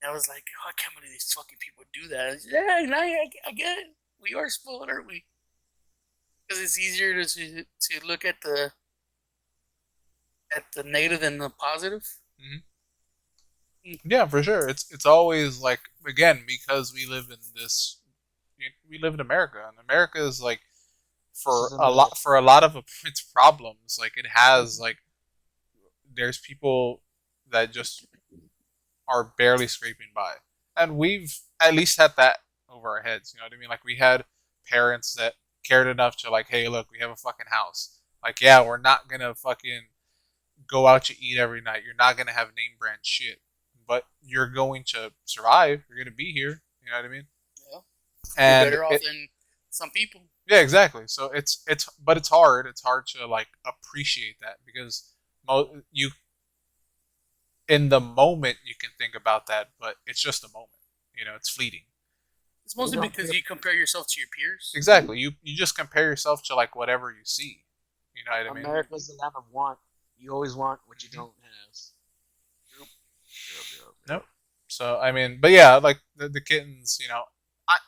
Speaker 1: And I was like, oh, I can't believe these fucking people do that. Yeah, now I get it. We are spoiled, aren't we? Because it's easier to look at the negative than the positive.
Speaker 3: Yeah, for sure. It's always like, again, because we live in this, we live in America, and America is like, for a lot of its problems, like it has like, there's people that just are barely scraping by, and we've at least had that over our heads. You know what I mean? Like we had parents that cared enough to like, hey, look, we have a fucking house. Like, yeah, we're not gonna fucking go out to eat every night. You're not gonna have name brand shit, but you're going to survive. You're gonna be here. You know what I mean?
Speaker 1: Yeah.
Speaker 3: And
Speaker 1: you're better off than some people.
Speaker 3: Yeah, exactly. So but it's hard. It's hard to like appreciate that because you in the moment you can think about that, but it's just a moment. You know, it's fleeting.
Speaker 1: It's mostly because you compare yourself to your peers.
Speaker 3: Exactly. You just compare yourself to like whatever you see. You know what I mean?
Speaker 2: America's the land of want. You always want what you don't have.
Speaker 3: Nope. So I mean, but yeah, like the kittens, you know,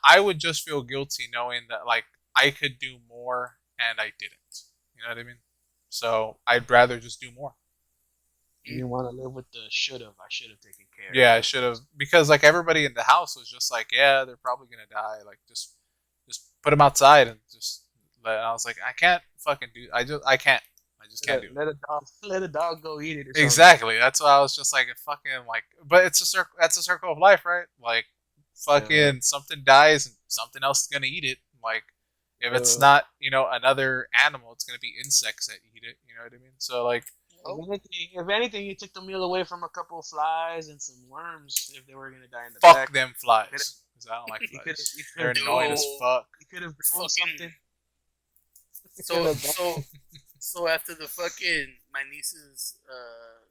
Speaker 3: I would just feel guilty knowing that like I could do more and I didn't. You know what I mean? So I'd rather just do more.
Speaker 2: You didn't want to live with the should have. I should have taken care.
Speaker 3: Yeah, I should have, because like everybody in the house was just like, yeah, they're probably gonna die. Like just put them outside and just let. And I was like, I can't fucking do. I just can't do it.
Speaker 2: Let a dog go eat it. Or
Speaker 3: exactly. That's why I was just like, fucking like. But it's a circle. That's a circle of life, right? Like, fucking something dies and something else is gonna eat it. Like, if it's not, you know, another animal, it's gonna be insects that eat it. You know what I mean? So like.
Speaker 2: If anything, you took the meal away from a couple of flies and some worms if they were gonna die in the
Speaker 3: back.
Speaker 2: Fuck
Speaker 3: them flies. Because I don't like flies. They're annoying as fuck.
Speaker 2: You could have grown something.
Speaker 1: So after the fucking my niece's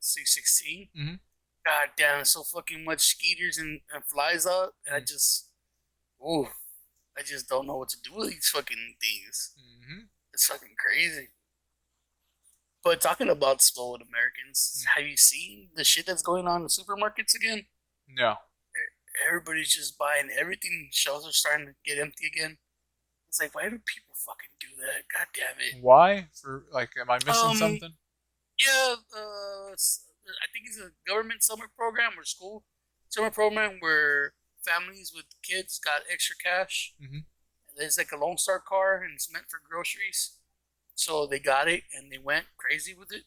Speaker 1: 616, god damn, so fucking much skeeters and flies out, and I just don't know what to do with these fucking things. It's fucking crazy. But talking about spoiled Americans, have you seen the shit that's going on in the supermarkets again?
Speaker 3: No.
Speaker 1: Everybody's just buying everything. Shelves are starting to get empty again. It's like, why do people fucking do that? God damn it.
Speaker 3: Why? For like, am I missing something?
Speaker 1: Yeah, I think it's a government summer program or school summer program where families with kids got extra cash. There's like a Lone Star car and it's meant for groceries. So they got it and they went crazy with it.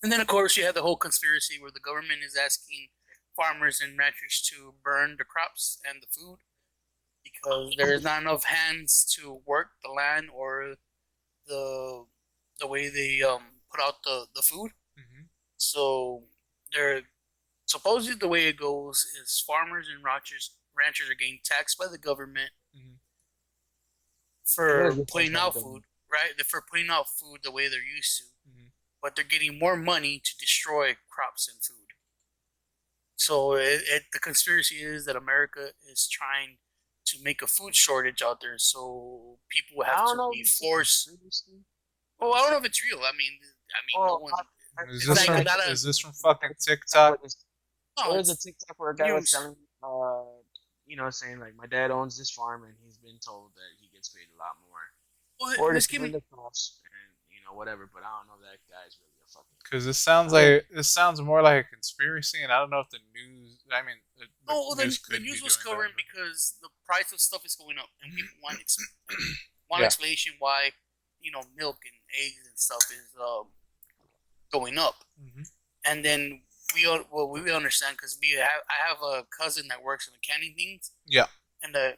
Speaker 1: And then, of course, you have the whole conspiracy where the government is asking farmers and ranchers to burn the crops and the food because there is not enough hands to work the land or the way they put out the food. So they're supposedly the way it goes is farmers and ranchers are getting taxed by the government for putting out food. Right, for putting out food the way they're used to, but they're getting more money to destroy crops and food. So the conspiracy is that America is trying to make a food shortage out there, so people have to be forced. Oh, I don't know if it's real. I mean, no one.
Speaker 3: Is this from fucking TikTok?
Speaker 2: There's a TikTok where a guy was telling, saying like, my dad owns this farm and he's been told that he gets paid a lot more.
Speaker 1: Well,
Speaker 2: or just give me the cost and whatever, but I don't know that guy's really a fucking.
Speaker 3: Because this sounds more like a conspiracy, and I don't know if the news. I mean,
Speaker 1: the news was covering because the price of stuff is going up, and people want explanation why milk and eggs and stuff is going up, and then we understand because I have a cousin that works in the canning things, and the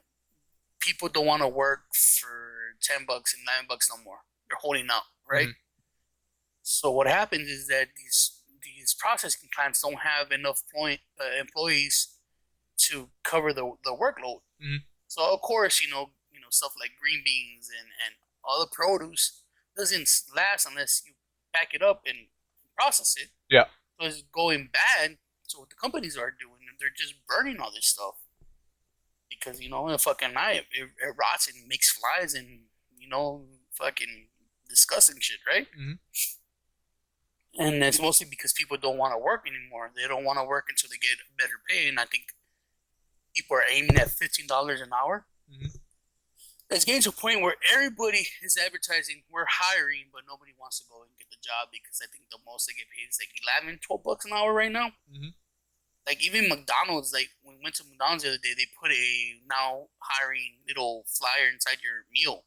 Speaker 1: people don't want to work for $10 and $9 no more. They're holding out, right? So what happens is that these processing plants don't have enough employees to cover the workload. So of course, stuff like green beans and all the produce doesn't last unless you pack it up and process it.
Speaker 3: Yeah.
Speaker 1: So it's going bad. So what the companies are doing, they're just burning all this stuff. because in the fucking night it rots and makes flies and fucking disgusting shit, right?
Speaker 3: Mm-hmm.
Speaker 1: And it's mostly because people don't want to work anymore. They don't want to work until they get better pay, and I think people are aiming at $15 an hour.
Speaker 3: Mm-hmm.
Speaker 1: It's getting to a point where everybody is advertising we're hiring, but nobody wants to go and get the job because I think the most they get paid is like 11, $12 an hour right now.
Speaker 3: Mm-hmm.
Speaker 1: Like even McDonald's, like when we went to McDonald's the other day, they put a now hiring little flyer inside your meal,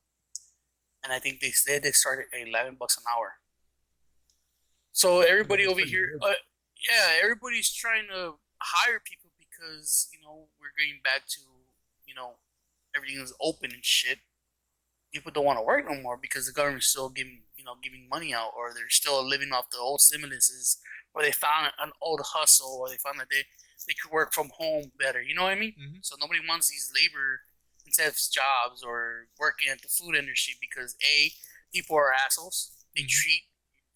Speaker 1: and I think they said they started at $11 an hour. So everybody over here, yeah, everybody's trying to hire people because we're getting back to everything is open and shit. People don't want to work no more because the government's still giving money out, or they're still living off the old stimuluses, or they found an old hustle, or they found that they could work from home better. You know what I mean?
Speaker 3: Mm-hmm.
Speaker 1: So nobody wants these labor intensive jobs or working at the food industry because people are assholes. They treat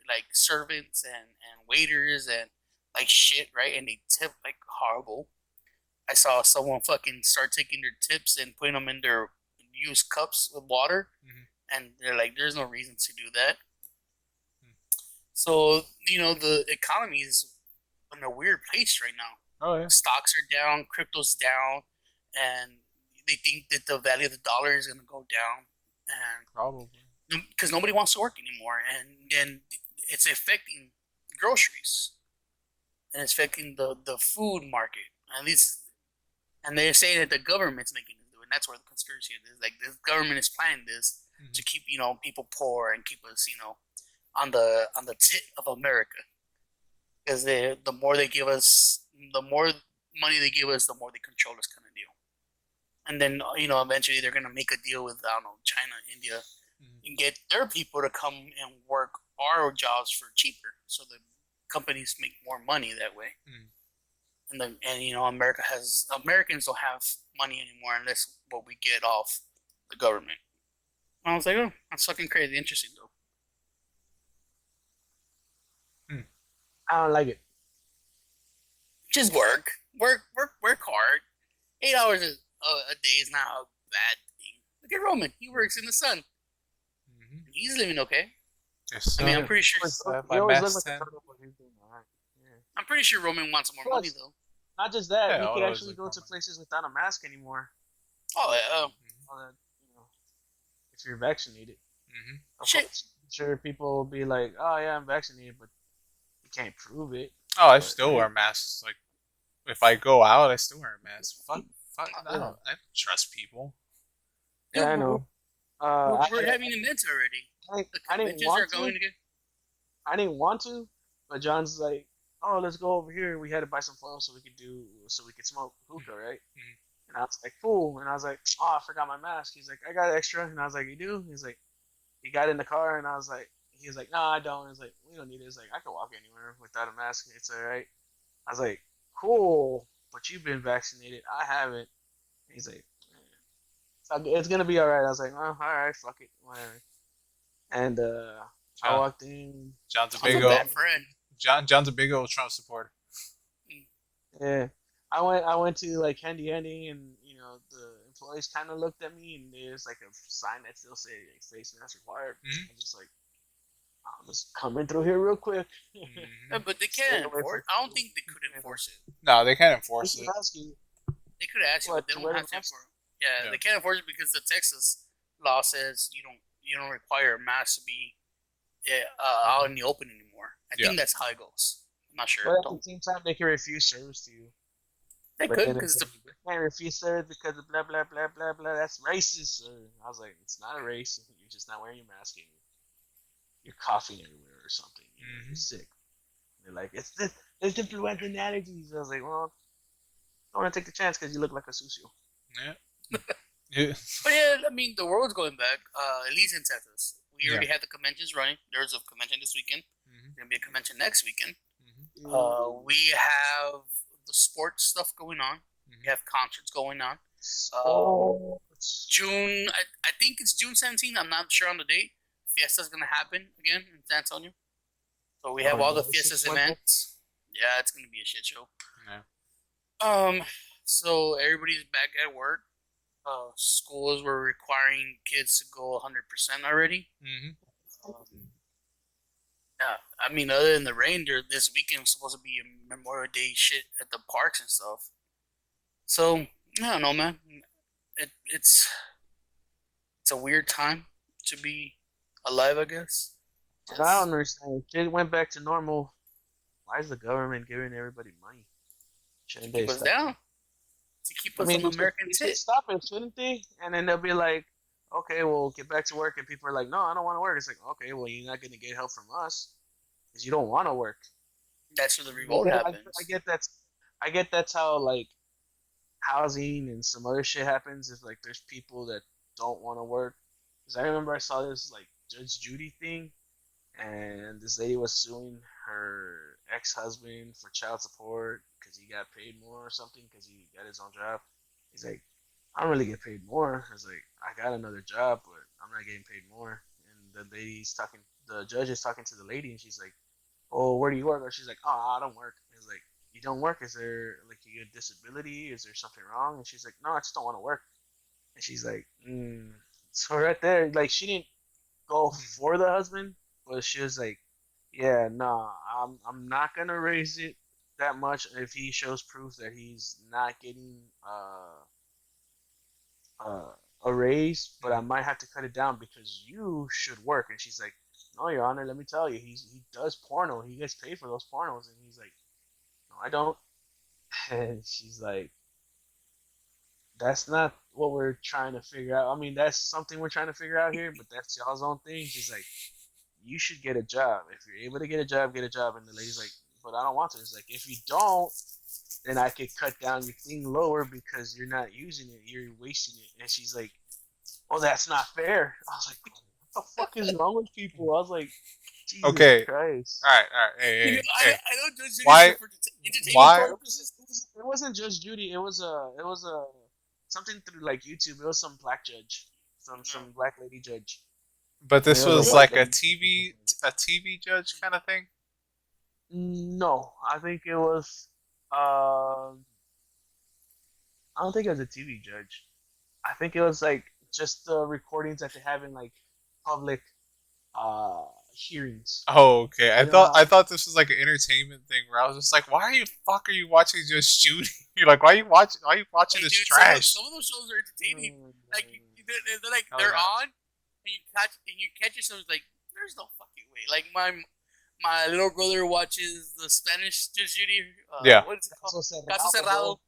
Speaker 1: like servants and waiters and like shit, right? And they tip like horrible. I saw someone fucking start taking their tips and putting them in their used cups with water, and they're like, "There's no reason to do that." So the economy is in a weird place right now.
Speaker 3: Oh yeah,
Speaker 1: stocks are down, crypto's down, and they think that the value of the dollar is gonna go down, and
Speaker 3: probably
Speaker 1: because nobody wants to work anymore, and then it's affecting groceries, and it's affecting the food market, and they're saying that the government's making it do it, and that's where the conspiracy is. Like the government is planning this to keep people poor and keep us on the tip of America, because the more they give us, the more money they give us, the more they control us, kind of deal. And then eventually they're gonna make a deal with I don't know China, India, and get their people to come and work our jobs for cheaper, so the companies make more money that way. Americans don't have money anymore unless what we get off the government. And I was like, oh, that's fucking crazy. Interesting though.
Speaker 2: I don't like it.
Speaker 1: Just work hard. 8 hours a day is not a bad thing. Look at Roman. He works in the sun. He's living okay.
Speaker 3: Yes,
Speaker 1: I mean, I'm pretty sure. I'm pretty sure Roman wants more money though.
Speaker 2: Not just that, he could actually go to places without a mask anymore.
Speaker 1: Oh yeah.
Speaker 2: If you're vaccinated. I'm sure people will be like, "Oh yeah, I'm vaccinated," but you can't prove it.
Speaker 3: Oh, I still wear masks. Like, if I go out, I still wear a mask. Fuck. I don't trust people.
Speaker 2: Yeah, I know.
Speaker 1: We're having events already. The conventions are going to get.
Speaker 2: I didn't want to, but John's like, "Oh, let's go over here. We had to buy some foil so we could smoke hookah, right?" And I was like, "Cool." And I was like, "Oh, I forgot my mask." He's like, "I got extra." And I was like, "You do?" He's like, he got in the car, and I was like, he was like, "No, I don't." He's like, "We don't need it." He's like, "I can walk anywhere without a mask. It's all right." I was like, "Cool, but you've been vaccinated. I haven't." He's like, "It's gonna be all right." I was like, "Oh, all right, fuck it, whatever." And I walked in.
Speaker 3: John's a big old friend. John's a big old Trump supporter.
Speaker 2: Yeah, I went to like Handy Andy, and the employees kind of looked at me, and there's like a sign that still said like, face mask required. I'm just like, I'm just coming through here real quick.
Speaker 1: Yeah, but they can't enforce. I don't think they could enforce it.
Speaker 3: No, they can't enforce it.
Speaker 1: They could ask you, but they don't have to enforce. Yeah, they can't enforce it because the Texas law says you don't require a mask to be out in the open anymore. I think that's how it goes. I'm not sure.
Speaker 2: But at the same time, they can refuse service to you.
Speaker 1: They could because
Speaker 2: they can't refuse service because of blah blah blah blah blah. That's racist. I was like, it's not a race. You're just not wearing your mask and you're coughing everywhere or something. You're sick. And they're like, it's influenza and allergies. I was like, well, I want to take the chance because you look like a sucio.
Speaker 3: Yeah.
Speaker 1: But yeah, I mean, the world's going back. At least in Texas, we already have the conventions running. There's a convention this weekend. There's gonna be a convention next weekend. We have the sports stuff going on. We have concerts going on. June, I think it's June 17th. I'm not sure on the date. Fiesta's gonna happen again in San Antonio. So we have all the Fiestas events. Yeah, it's gonna be a shit show.
Speaker 3: Yeah.
Speaker 1: So everybody's back at work. schools were requiring kids to go 100% already.
Speaker 3: Mm-hmm.
Speaker 1: Yeah, I mean, other than the rain, this weekend was supposed to be a Memorial Day shit at the parks and stuff. So I don't know, man. It's a weird time to be alive, I guess.
Speaker 2: But I don't understand. If it went back to normal, why is the government giving everybody money? Shouldn't
Speaker 1: Keep
Speaker 2: they
Speaker 1: us
Speaker 2: stop?
Speaker 1: down, to keep
Speaker 2: I
Speaker 1: us
Speaker 2: mean,
Speaker 1: on American
Speaker 2: they should
Speaker 1: tit.
Speaker 2: stop it, shouldn't they? And then they'll be like, okay, well, get back to work. And people are like, no, I don't want to work. It's like, okay, well, you're not going to get help from us because you don't want to work.
Speaker 1: That's where the
Speaker 2: I
Speaker 1: revolt
Speaker 2: get,
Speaker 1: happens.
Speaker 2: I get that's how like housing and some other shit happens. If like there's people that don't want to work. Because I remember I saw this like Judge Judy thing, and this lady was suing her ex-husband for child support because he got paid more or something because he got his own job. He's like, I don't really get paid more. I was like, I got another job, but I'm not getting paid more. And the judge is talking to the lady, and she's like, oh, where do you work? Or she's like, oh, I don't work. And he's like, you don't work? Is there like you get a disability? Is there something wrong? And she's like, no, I just don't want to work. And she's like, so right there, like she didn't go for the husband, but she was like, yeah, nah, I'm not gonna raise it that much if he shows proof that he's not getting uh, a raise, but I might have to cut it down because you should work. And she's like, no, Your Honor, let me tell you, he does porno. He gets paid for those pornos. And he's like, no, I don't. And she's like, that's not what we're trying to figure out. I mean, that's something we're trying to figure out here, but that's y'all's own thing. She's like, you should get a job. If you're able to get a job, get a job. And the lady's like, but I don't want to. It's like, if you don't, then I could cut down your thing lower because you're not using it. You're wasting it. And she's like, oh, that's not fair. I was like, what the fuck is wrong with people? I was like, Jesus Christ.
Speaker 3: All right. Hey.
Speaker 1: I don't judge
Speaker 3: Why?
Speaker 1: for entertainment
Speaker 3: Why?
Speaker 1: purposes.
Speaker 2: It wasn't just Judy. It was a something through like YouTube. It was some black judge, some black lady judge.
Speaker 3: But this was like a TV judge kind of thing.
Speaker 2: No, I think it was. I don't think it was a TV judge. I think it was like just the recordings that they have in like public hearings.
Speaker 3: Oh, okay. I thought this was like an entertainment thing where I was just like, why are you watching just shooting? You're like, why are you watching this trash?
Speaker 1: Some of those shows are entertaining. Like they're like they're on, and you catch yourself like, there's no fucking way. Like my little brother watches the Spanish Judge Judy.
Speaker 3: Yeah.
Speaker 1: What is it called? Caso Cerrado.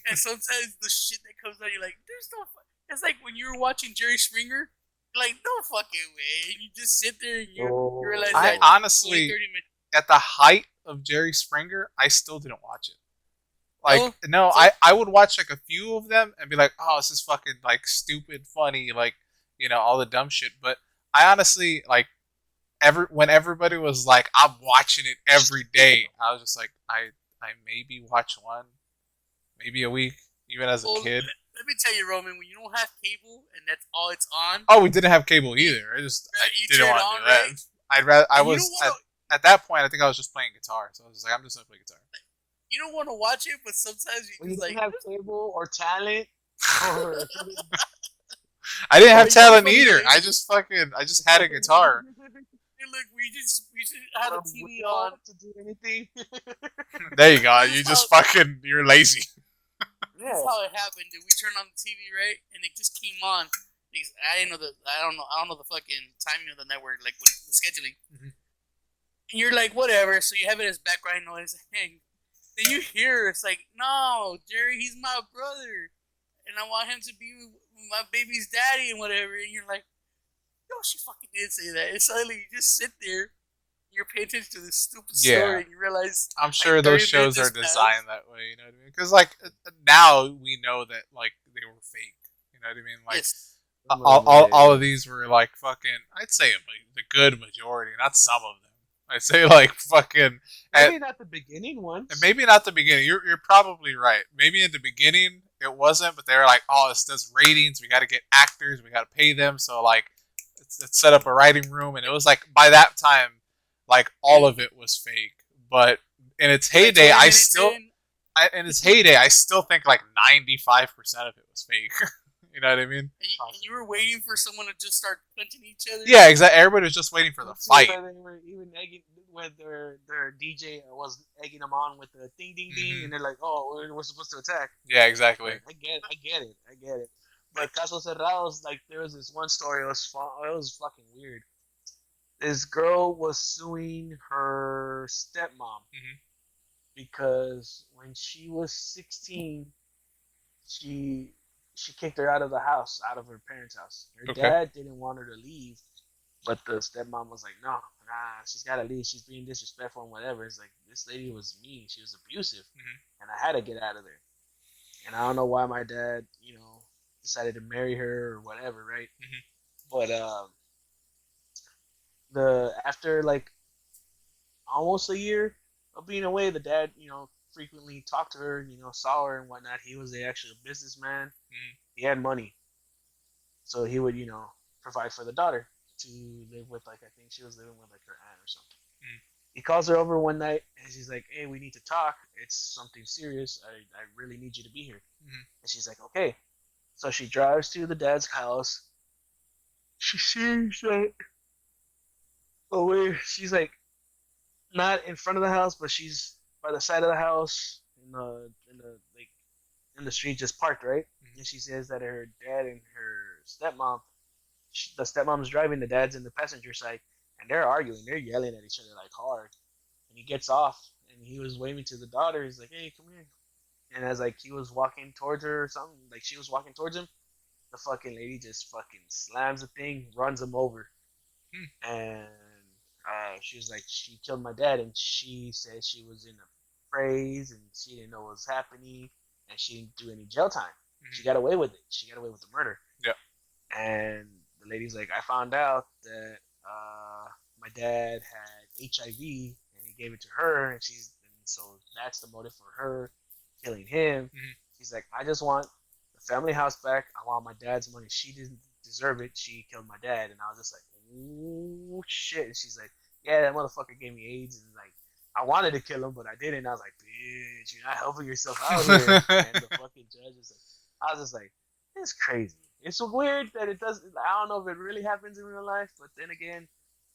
Speaker 1: And sometimes the shit that comes out, you're like, there's no. It's like when you were watching Jerry Springer. Like, no fucking way. And you just sit there and you realize
Speaker 3: I
Speaker 1: that
Speaker 3: honestly, at the height of Jerry Springer, I still didn't watch it. Like, no, I would watch like a few of them and be like, oh, this is fucking like stupid, funny, like, you know, all the dumb shit. But I honestly, like, when everybody was like, I'm watching it every day, I was just like, I maybe watch one, maybe a week, even as a kid.
Speaker 1: Let me tell you, Roman, when you don't have cable and that's all it's on.
Speaker 3: Oh, we didn't have cable either. I didn't want to do that. Right? I'd rather. At that point, I think I was just playing guitar, so I was just like, I'm just gonna play guitar.
Speaker 1: You don't want to watch it, but sometimes you just like
Speaker 2: have cable or talent.
Speaker 3: I didn't have talent either. I just had a guitar.
Speaker 1: Hey, look, we just had a TV on
Speaker 2: to do anything.
Speaker 3: There you go. You just you're lazy.
Speaker 1: That's how it happened, dude. We turned on the TV, right, and it just came on. Because I don't know the fucking timing of the network, like when the scheduling. Mm-hmm. And you're like, whatever. So you have it as background noise. And then you hear it's like, no, Jerry, he's my brother, and I want him to be my baby's daddy and whatever. And you're like, no, she fucking did say that. And suddenly you just sit there. You're paying attention to this stupid story, and you realize
Speaker 3: I'm sure those shows are designed that way. You know what I mean? Because like now we know that like they were fake. You know what I mean? Like all of these were like fucking. I'd say the good majority, not some of them. I'd say like fucking.
Speaker 2: Maybe not the beginning ones.
Speaker 3: And maybe not the beginning. You're probably right. Maybe in the beginning it wasn't, but they were like, oh, this does ratings. We got to get actors. We got to pay them. So like, let's set up a writing room, and it was like by that time. Like all of it was fake, but in its heyday, I still think like 95% of it was fake. You know what I mean?
Speaker 1: And you were waiting for someone to just start punching each other.
Speaker 3: Yeah, exactly. Everybody was just waiting for the fight.
Speaker 2: They were even egging when their DJ was egging them on with the ding ding ding, and they're like, "Oh, we're supposed to attack."
Speaker 3: Yeah, exactly.
Speaker 2: But I get it. But Casos Cerrados, like there was this one story. It was fucking weird. This girl was suing her stepmom because when she was 16, she kicked her out of the house, out of her parents' house. Her dad didn't want her to leave, but the stepmom was like, "No, nah, she's gotta leave. She's being disrespectful and whatever." It's like this lady was mean. She was abusive, and I had to get out of there. And I don't know why my dad, decided to marry her or whatever, right? But the after like almost a year of being away, the dad, frequently talked to her, saw her and whatnot. He was actually a businessman. He had money, so he would, provide for the daughter to live with. Like I think she was living with like her aunt or something. He calls her over one night and she's like, "Hey, we need to talk. It's something serious. I really need you to be here." And she's like, "Okay." So she drives to the dad's house. She sees that she's like not in front of the house, but she's by the side of the house in the street, just parked, right? And she says that her dad and her stepmom, the stepmom's driving, the dad's in the passenger side, and they're arguing, they're yelling at each other like hard. And he gets off, and he was waving to the daughter. He's like, "Hey, come here." And as like he was walking towards her or something, like she was walking towards him, the fucking lady just fucking slams the thing, runs him over, and she was like, "She killed my dad," and she said she was in a praise and she didn't know what was happening, and she didn't do any jail time. She got away with it. She got away with the murder.
Speaker 3: Yeah.
Speaker 2: And the lady's like, "I found out that my dad had HIV and he gave it to her, and so that's the motive for her killing him." She's like, "I just want the family house back. I want my dad's money. She didn't deserve it. She killed my dad." And I was just like, "Oh shit!" And she's like, "Yeah, that motherfucker gave me AIDS, and like I wanted to kill him, but I didn't." And I was like, "Bitch, you're not helping yourself out here." And the fucking judge is like, I was just like, "It's crazy. It's weird that it does. I don't know if it really happens in real life, but then again,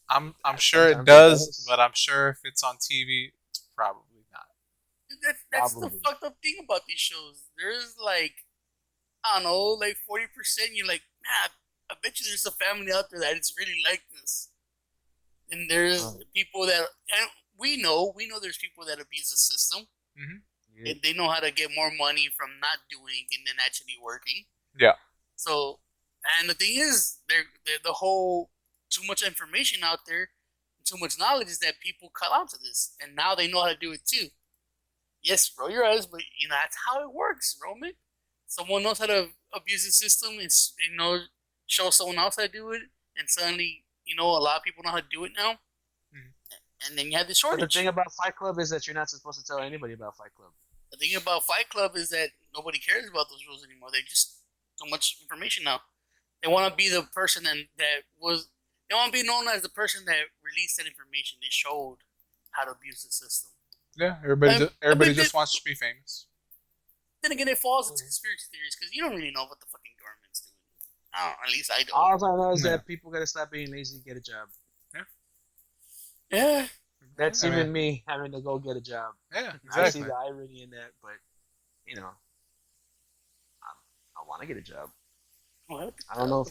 Speaker 3: I'm sure it does, but I'm sure if it's on TV, it's probably not.
Speaker 1: That's the fucked up thing about these shows. There's like, I don't know, like 40%. You're like, nah, I bet you there's a family out there that it's really like this. And there's people that, and we know there's people that abuse the system. And they know how to get more money from not doing and then actually working.
Speaker 3: Yeah.
Speaker 1: So, and the thing is, they're the whole too much information out there, too much knowledge is that people cut onto this, and now they know how to do it too. Yes, roll your eyes, but that's how it works, Roman. Someone knows how to abuse the system, and show someone else how to do it, and suddenly a lot of people know how to do it now. And then you have the shortage.
Speaker 2: But the thing about Fight Club is that you're not supposed to tell anybody about Fight Club.
Speaker 1: The thing about Fight Club is that nobody cares about those rules anymore. They just so much information now. They want to be the person that was. They want to be known as the person that released that information. They showed how to abuse the system.
Speaker 3: Yeah, everybody just wants to be famous.
Speaker 1: Then again, it falls into conspiracy theories because you don't really know what the fucking government's doing. At least I don't.
Speaker 2: All I know is that people gotta stop being lazy and get a job.
Speaker 1: Yeah.
Speaker 2: That's even me having to go get a job.
Speaker 3: Yeah, exactly.
Speaker 2: I see the irony in that, but I want to get a job.
Speaker 1: What?
Speaker 2: I don't know.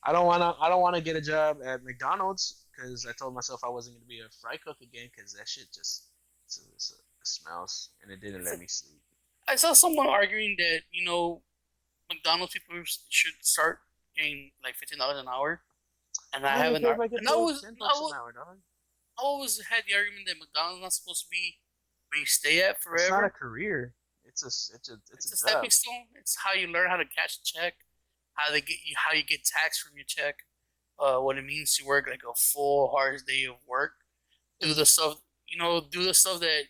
Speaker 2: I don't want to get a job at McDonald's because I told myself I wasn't going to be a fry cook again because that shit just it smells and it didn't let me sleep.
Speaker 1: I saw someone arguing that McDonald's people should start getting like $15 an hour, and I haven't. And I always had the argument that McDonald's not supposed to be where you stay at forever.
Speaker 2: It's not a career. It's a
Speaker 1: stepping stone. It's how you learn how to cash a check, how you get taxed from your check, what it means to work like a full hard day of work, do the stuff that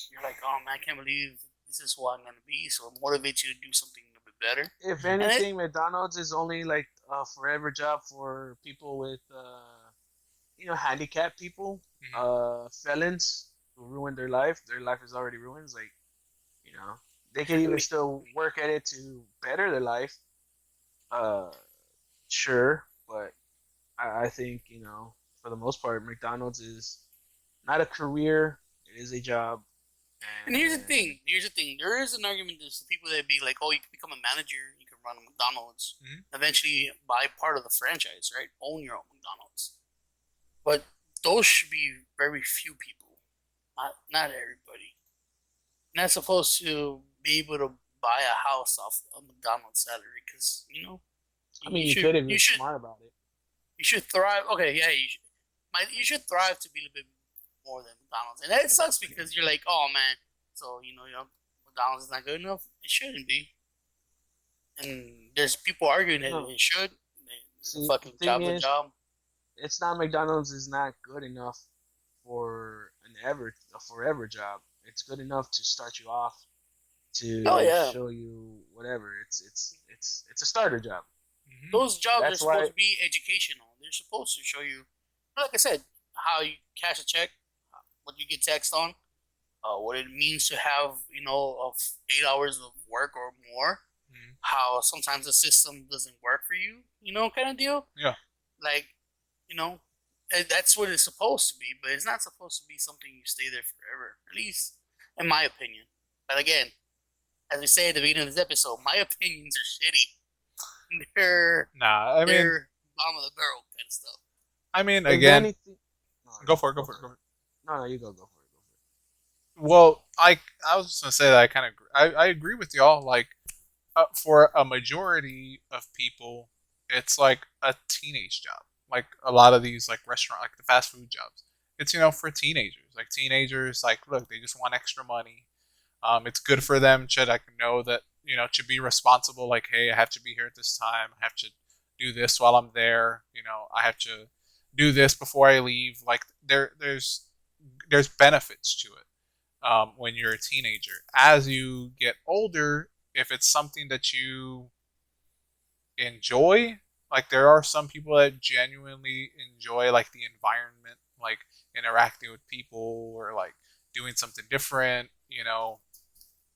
Speaker 1: you're like, oh man, I can't believe this is what I'm gonna be. So it motivates you to do something a bit better.
Speaker 2: If anything, McDonald's is only like a forever job for people with handicapped people, felons who ruined their life. Their life is already ruined. It's like, they can even still work at it to better their life, Uh, sure, but I think for the most part, McDonald's is not a career; it is a job.
Speaker 1: And here's the
Speaker 2: And
Speaker 1: thing. Here's the thing. There is an argument. There's people that be like, "Oh, you can become a manager. You can run a McDonald's.
Speaker 3: Mhm.
Speaker 1: Eventually, buy part of the franchise. Right? Own your own McDonald's." But those should be very few people. Not everybody. Not supposed to be able to buy a house off a McDonald's salary because
Speaker 2: I mean,
Speaker 1: you
Speaker 2: you
Speaker 1: should
Speaker 2: could if
Speaker 1: you
Speaker 2: you're
Speaker 1: should
Speaker 2: smart about it.
Speaker 1: you should thrive. Okay, yeah, you should thrive to be a little bit more than McDonald's, and that sucks because you're like, oh man, so McDonald's is not good enough. It shouldn't be, and there's people arguing that
Speaker 2: No,
Speaker 1: it should. The
Speaker 2: see, the
Speaker 1: fucking
Speaker 2: thing
Speaker 1: job's a
Speaker 2: is,
Speaker 1: job.
Speaker 2: it's not McDonald's is not good enough for an ever a forever job. It's good enough to start you off
Speaker 1: Oh
Speaker 2: to
Speaker 1: yeah,
Speaker 2: show you whatever. It's a starter job.
Speaker 3: Mhm.
Speaker 1: those jobs are
Speaker 2: That's
Speaker 1: supposed
Speaker 2: why
Speaker 1: to be educational. They're supposed to show you, like I said, how you cash a check, what you get taxed on, what it means to have of 8 hours of work or more.
Speaker 3: Mhm.
Speaker 1: How sometimes the system doesn't work for you, kind of deal.
Speaker 3: Yeah.
Speaker 1: Like, you know, that's what it's supposed to be, but it's not supposed to be something you stay there forever. At least, in my opinion. But again, as we say at the beginning of this episode, my opinions are shitty. They're
Speaker 3: Nah, I mean,
Speaker 1: they're bottom of the barrel kind of stuff.
Speaker 2: if
Speaker 3: again,
Speaker 2: anything. No,
Speaker 3: go for it, go
Speaker 2: go
Speaker 3: for it,
Speaker 2: for
Speaker 3: go
Speaker 2: it.
Speaker 3: for it.
Speaker 2: No, you go for it. Go
Speaker 3: Well, I was just gonna say that I kind of I agree with y'all. Like, for a majority of people, it's like a teenage job. Like a lot of these like restaurant, like the fast food jobs, it's for teenagers. Like teenagers, like look, they just want extra money. It's good for them to like know that to be responsible. Like, hey, I have to be here at this time. I have to do this while I'm there. I have to do this before I leave. Like there's benefits to it when you're a teenager. As you get older, if it's something that you enjoy, like there are some people that genuinely enjoy like the environment, like interacting with people or like doing something different,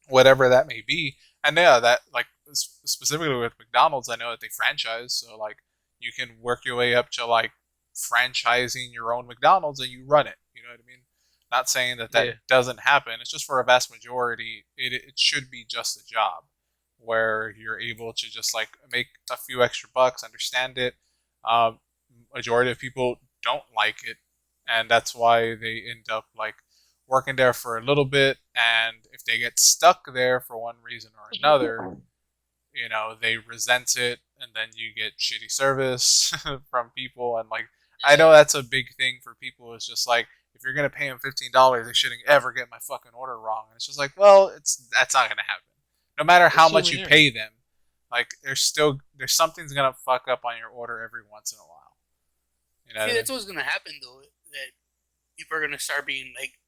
Speaker 3: whatever that may be. And yeah, that like specifically with McDonald's, I know that they franchise, so like you can work your way up to like franchising your own McDonald's and you run it. You know what I mean? Not saying that
Speaker 2: for it.
Speaker 3: doesn't happen. It's just for a vast majority, it should be just a job where you're able to just like make a few extra bucks, understand it. Um, Majority of people don't like it, and that's why they end up like working there for a little bit. And if they get stuck there for one reason or another, they resent it, and then you get shitty service from people. And like, I know that's a big thing for people. It's just like, if you're gonna pay them $15, they shouldn't ever get my fucking order wrong. And it's just like, well, that's not gonna happen. No matter how
Speaker 2: It's
Speaker 3: much
Speaker 2: human
Speaker 3: you
Speaker 2: error.
Speaker 3: pay them, like there's something's gonna fuck up on your order every once in a while. You know
Speaker 1: See,
Speaker 3: what I mean?
Speaker 1: that's what's gonna happen though. That people are gonna start being like,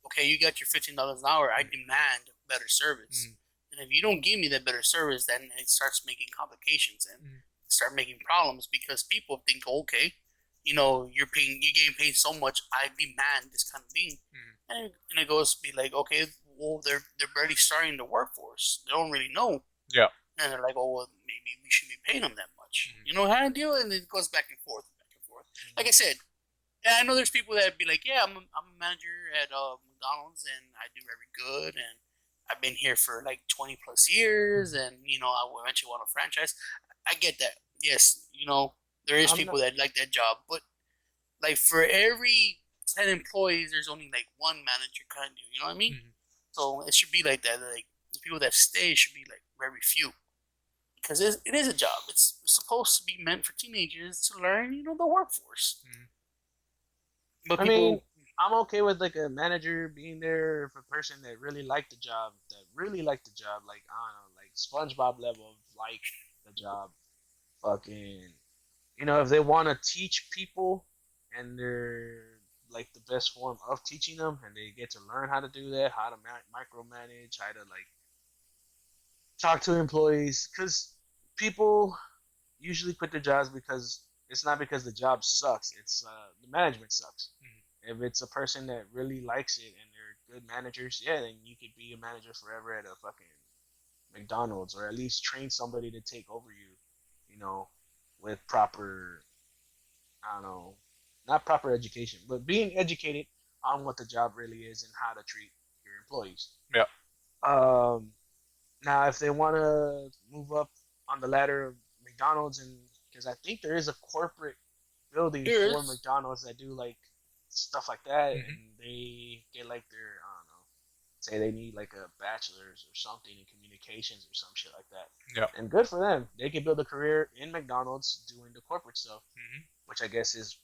Speaker 1: okay, you got your $15 an hour. I demand better service.
Speaker 3: Mm.
Speaker 1: And if you don't give me that better service, then it starts making complications and start making problems because people think, okay, you're getting paid so much. I demand this kind of thing, and it goes to be like, okay, well, they're barely starting the workforce. They don't really know,
Speaker 3: Yeah.
Speaker 1: and they're like, oh, well, maybe we should be paying them that much. You know how to deal, and it goes back and forth, back and forth. Like I said, yeah, I know there's people that be like, yeah, I'm a manager at McDonald's and I do very good and I've been here for like 20 plus years and I will eventually want a franchise. I get that. Yes, there is
Speaker 2: I'm
Speaker 1: people
Speaker 2: not.
Speaker 1: that like that job, but like for every 10 employees, there's only like one manager kind of. You know what I mean? So it should be like that. Like the people that stay should be like very few because it is a job. It's supposed to be meant for teenagers to learn, the workforce. But
Speaker 2: I mean,
Speaker 1: people,
Speaker 2: I'm okay with like a manager being there for a person that really liked the job, like I don't know, like SpongeBob level of like the job. Fucking, if they want to teach people and they're like the best form of teaching them, and they get to learn how to do that, how to micromanage, how to like talk to employees, because people usually quit their jobs because it's not because the job sucks, it's the management sucks. If it's a person that really likes it and they're good managers, yeah, then you could be a manager forever at a fucking McDonald's, or at least train somebody to take over you, with proper, I don't know, not proper education, but being educated on what the job really is and how to treat your employees.
Speaker 3: Yeah.
Speaker 2: Um, Now, if they want to move up on the ladder of McDonald's, and because I think there is a corporate building for McDonald's that do like stuff like that, and they get like their, I don't know, say they need like a bachelor's or something in communications or some shit like that.
Speaker 3: Yeah.
Speaker 2: And good for them. They can build a career in McDonald's doing the corporate stuff, which I guess is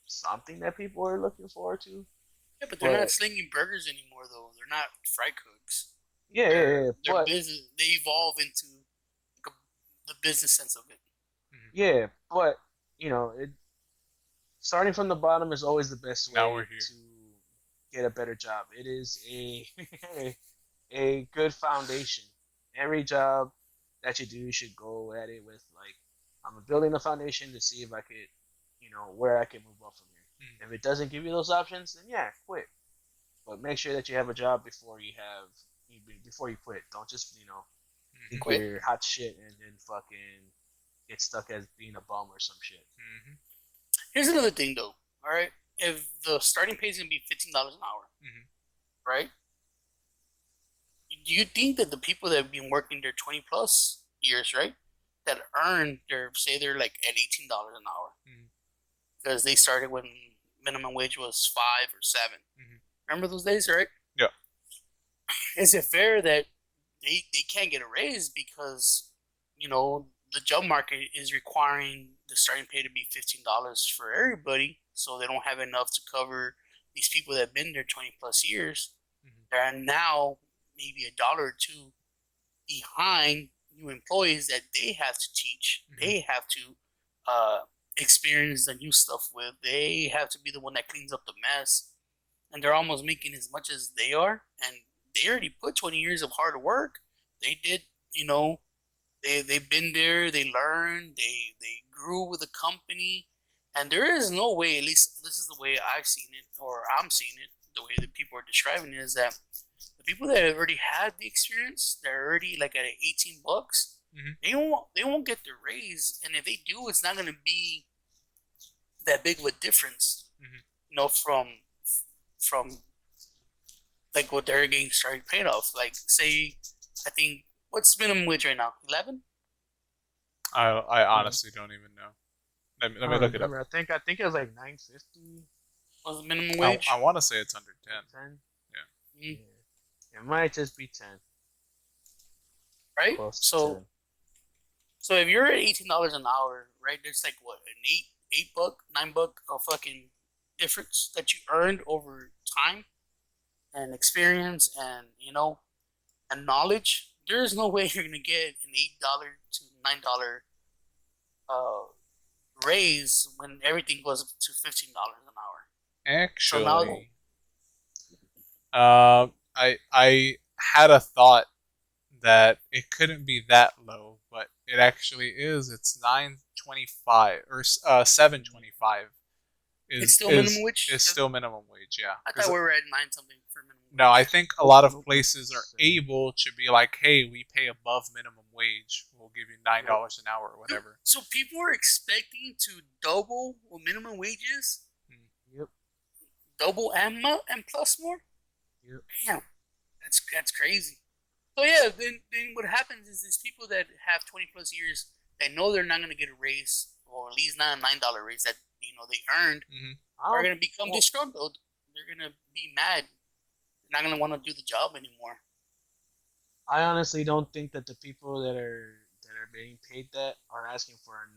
Speaker 2: something that people are looking forward to.
Speaker 1: Yeah, but they're not slinging burgers anymore, though. They're not fry cooks.
Speaker 2: Yeah,
Speaker 1: Their business, they evolve into the business sense of it.
Speaker 2: Yeah, but starting from the bottom is always the best way to get a better job. It is a good foundation. Every job that you do should go at it with like, I'm building a foundation to see if I could, where I can move up from here. If it doesn't give you those options, then yeah, quit. But make sure that you have a job before you quit. Don't just think you're hot shit and then fucking get stuck as being a bum or some shit.
Speaker 1: Here's another thing, though. All right, if the starting pay is gonna be $15 an hour, right? Do you think that the people that have been working their 20+ years, right, that earn say they're like at $18 an hour, because they started when minimum wage was 5 or 7? Remember those days, right?
Speaker 3: Yeah.
Speaker 1: Is it fair that they can't get a raise because the job market is requiring the starting pay to be $15 for everybody, so they don't have enough to cover these people that have been there 20+ years? They're now maybe $1 or $2 behind new employees that they have to teach. They have to experience the new stuff with. They have to be the one that cleans up the mess, and they're almost making as much as they are. And they already put 20 years of hard work. They did, they've been there. They learned. They grew with the company, and there is no way. At least this is the way I've seen it, or I'm seeing it. The way that people are describing it is that the people that have already had the experience, they're already like at $18. They won't get their raise, and if they do, it's not going to be that big of a difference. From like what they're getting started paid off. Like, say, I think, what's minimum wage right now? 11?
Speaker 3: I honestly don't even know. Let me look it up.
Speaker 2: I think it was like $9.50.
Speaker 1: Was the minimum wage?
Speaker 3: I want to say it's under 10.
Speaker 2: 10?
Speaker 3: Yeah.
Speaker 2: It might just be 10.
Speaker 1: Right? So if you're at $18 an hour, right, there's like what, an $9 fucking difference that you earned over time and experience and and knowledge. There's no way you're gonna get an $8 to $9 raise when everything goes up to $15 an hour.
Speaker 3: Actually, I had a thought that it couldn't be that low, but it actually is. It's $9.25 or $7.25.
Speaker 1: It's still minimum wage?
Speaker 3: It's still minimum wage, yeah.
Speaker 1: I thought we were at 9 something for minimum wage.
Speaker 3: No, I think a lot of places are able to be like, hey, we pay above minimum wage. We'll give you $9 an hour or whatever.
Speaker 1: So people are expecting to double what minimum wage is?
Speaker 2: Yep.
Speaker 1: Double and plus more?
Speaker 2: Yep.
Speaker 1: Damn. That's crazy. So yeah, then what happens is these people that have 20+ years, they know they're not going to get a raise, or at least not a $9 raise that they earned, are going to become disgruntled. They're going to be mad. They're not going to want to do the job anymore.
Speaker 2: I honestly don't think that the people that are being paid that are asking for a $9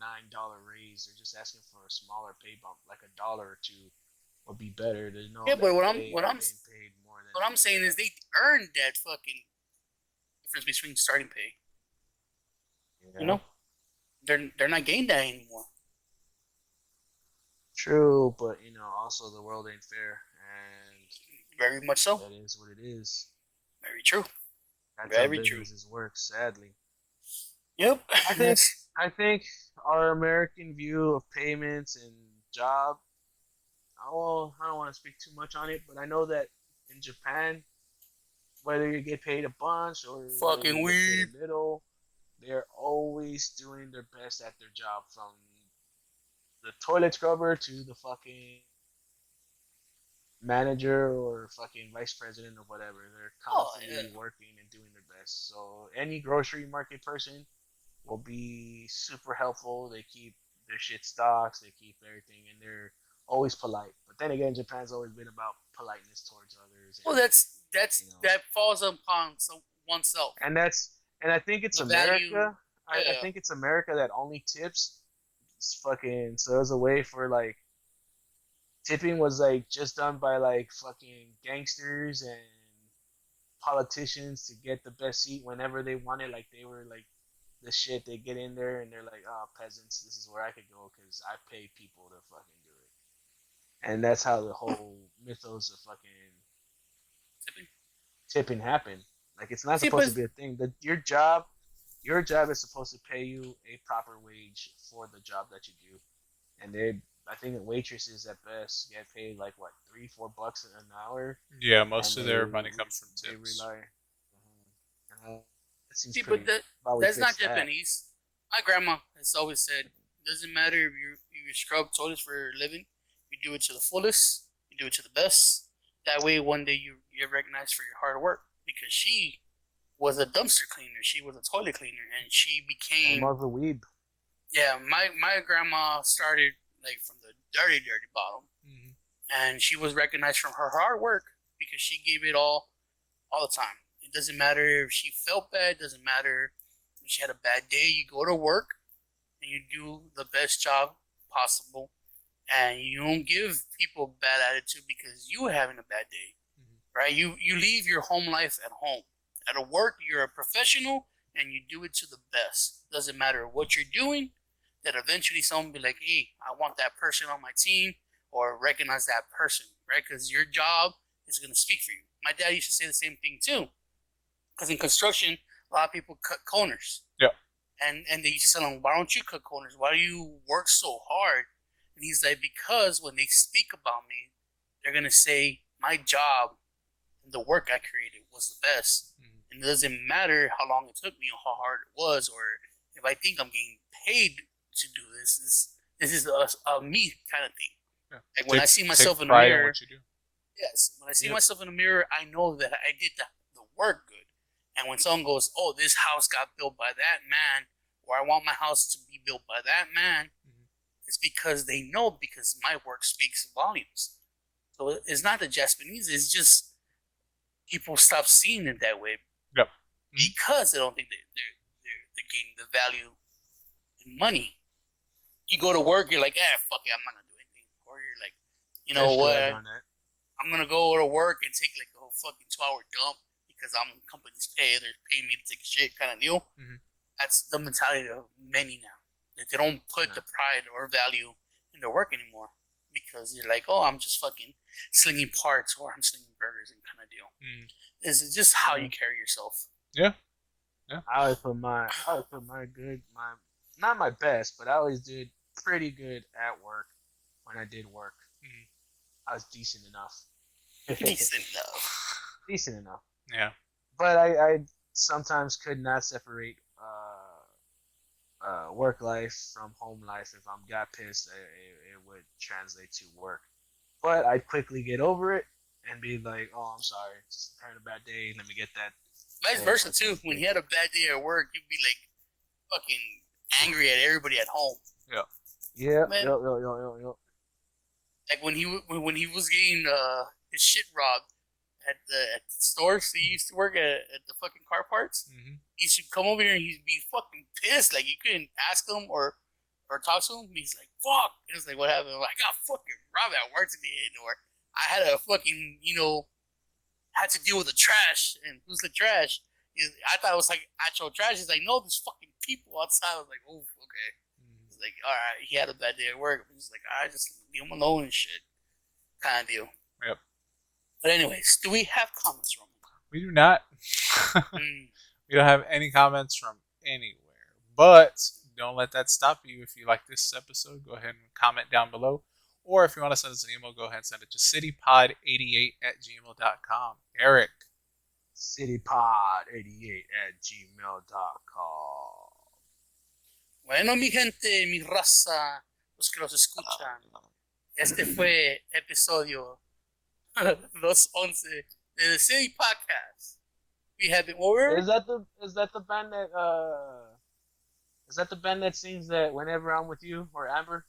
Speaker 2: raise. They're just asking for a smaller pay bump, like $1 or $2 would be better. There's no.
Speaker 1: Yeah, but what I'm saying is they earned that fucking difference between starting pay. Yeah. They're not getting that anymore.
Speaker 2: True, but also the world ain't fair, and
Speaker 1: very much so.
Speaker 2: That is what it is.
Speaker 1: Very true.
Speaker 2: That's how businesses work, sadly.
Speaker 1: Yep.
Speaker 2: I think our American view of payments and job. I don't want to speak too much on it, but I know that in Japan, whether you get paid a bunch or
Speaker 1: fucking weeb
Speaker 2: little, they're always doing their best at their job, from the toilet scrubber to the fucking manager or fucking vice president or whatever. They're constantly working and doing their best. So any grocery market person will be super helpful. They keep their shit stocks, they keep everything, and they're always polite. But then again, Japan's always been about politeness towards others.
Speaker 1: Well, that falls upon oneself.
Speaker 2: And I think it's America. I think it's America that only tips. It's fucking, so there's a way for like tipping was like just done by like fucking gangsters and politicians to get the best seat whenever they wanted. Like they were like the shit. They get in there and they're like, oh, peasants, this is where I could go because I pay people to fucking do it. And that's how the whole mythos of fucking tipping happened. Like it's not supposed to be a thing. Your job is supposed to pay you a proper wage for the job that you do. And I think waitresses at best get paid like what, $3-4 an hour.
Speaker 3: Yeah, most of their money comes from tips.
Speaker 2: They rely.
Speaker 1: See, but that's not Japanese. My grandma has always said, it doesn't matter if you scrub toilets for a living, you do it to the fullest, you do it to the best. That way, one day you get recognized for your hard work. Because she was a dumpster cleaner, she was a toilet cleaner, and she became
Speaker 2: more of a weeb.
Speaker 1: Yeah, my grandma started like from the dirty bottom, and she was recognized from her hard work because she gave it all the time. It doesn't matter if she felt bad. It doesn't matter if she had a bad day. You go to work and you do the best job possible, and you don't give people bad attitude because you were having a bad day, right? You leave your home life at home. At work, you're a professional and you do it to the best. Doesn't matter what you're doing. That eventually someone will be like, hey, I want that person on my team, or recognize that person, right? Because your job is going to speak for you. My dad used to say the same thing too. Because in construction, a lot of people cut corners.
Speaker 3: Yeah.
Speaker 1: And they used to tell him, why don't you cut corners? Why do you work so hard? And he's like, because when they speak about me, they're going to say my job and the work I created was the best. And it doesn't matter how long it took me or how hard it was, or if I think I'm getting paid to do this is a me kind of thing. Yeah. Like when I see myself in the mirror, yes, when I see myself in the mirror, I know that I did the work good. And when someone goes, oh, this house got built by that man, or I want my house to be built by that man, it's because they know, because my work speaks volumes. So it's not the Japanese, it's just people stop seeing it that way.
Speaker 3: Yep.
Speaker 1: Because they don't think they're getting the value in money. You go to work, you're like, fuck it, I'm not gonna do anything. Or you're like, you know what? I'm gonna go to work and take like a whole fucking 2-hour dump because I'm company's pay. They're paying me to take a shit kind of deal. That's the mentality of many now. That they don't put the pride or value in their work anymore because you're like, oh, I'm just fucking slinging parts or I'm slinging burgers and kind of deal. It's just how you carry yourself.
Speaker 3: Yeah.
Speaker 2: I always put my not my best, but I always did pretty good at work when I did work. I was decent enough. Decent enough.
Speaker 3: Yeah.
Speaker 2: But I sometimes could not separate work life from home life. If I got pissed, it would translate to work. But I'd quickly get over it and be like, oh, I'm sorry. Just had a bad day. Let me get that.
Speaker 1: Vice versa, too. When he had a bad day at work, you'd be like fucking angry at everybody at home.
Speaker 3: Yeah.
Speaker 2: Yeah.
Speaker 1: Like when he was getting his shit robbed at the stores he used to work at the fucking car parts, he should come over here and he'd be fucking pissed. Like you couldn't ask him or talk to him. He's like, fuck. And it's like, what happened? I got fucking robbed at work today. Or I had a fucking, had to deal with the trash. And who's the trash? I thought it was like actual trash. He's like, no, there's fucking people outside. I was like, oh, okay. He's like, all right, he had a bad day at work. He's like, I just leave him alone and shit. Kind of deal.
Speaker 3: Yep.
Speaker 1: But anyways, do we have comments from him?
Speaker 3: We do not. We don't have any comments from anywhere. But don't let that stop you. If you like this episode, go ahead and comment down below. Or if you want to send us an email, go ahead and send it to citypod88@gmail.com. Erik.
Speaker 2: citypod88@gmail.com.
Speaker 1: Bueno, mi gente, mi raza, los que los escuchan, este fue episodio 211 de The City Podcast. We have been over.
Speaker 2: Is that the band that sings that whenever I'm with you or Amber?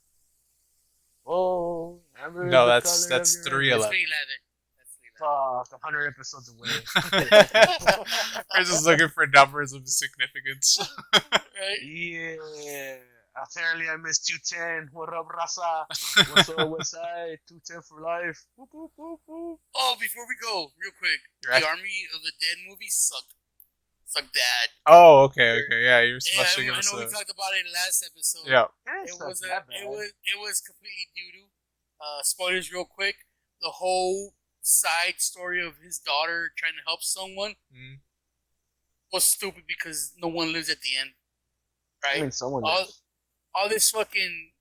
Speaker 2: Oh, Amber is
Speaker 3: No,
Speaker 2: the
Speaker 3: that's
Speaker 2: color of your
Speaker 3: 311.
Speaker 1: That's 311.
Speaker 2: Fuck, 100 episodes away.
Speaker 3: We're just looking for numbers of significance.
Speaker 1: Right?
Speaker 2: Yeah. Apparently I missed 210. What up, Raza? What's up, West Side? 210 for life. Boop, boop, boop, boop.
Speaker 1: Oh, before we go, real quick,
Speaker 3: Right.
Speaker 1: the Army of the Dead movie sucked. Sucked bad.
Speaker 3: Oh, okay, yeah. You're supposed to
Speaker 1: Yeah,
Speaker 3: give
Speaker 1: I
Speaker 3: us
Speaker 1: know we talked about it in the last episode.
Speaker 3: Yeah.
Speaker 1: It was completely doo-doo. Spoilers real quick. The whole side story of his daughter trying to help someone was stupid because no one lives at the end. Right?
Speaker 2: I mean, someone
Speaker 1: all this fucking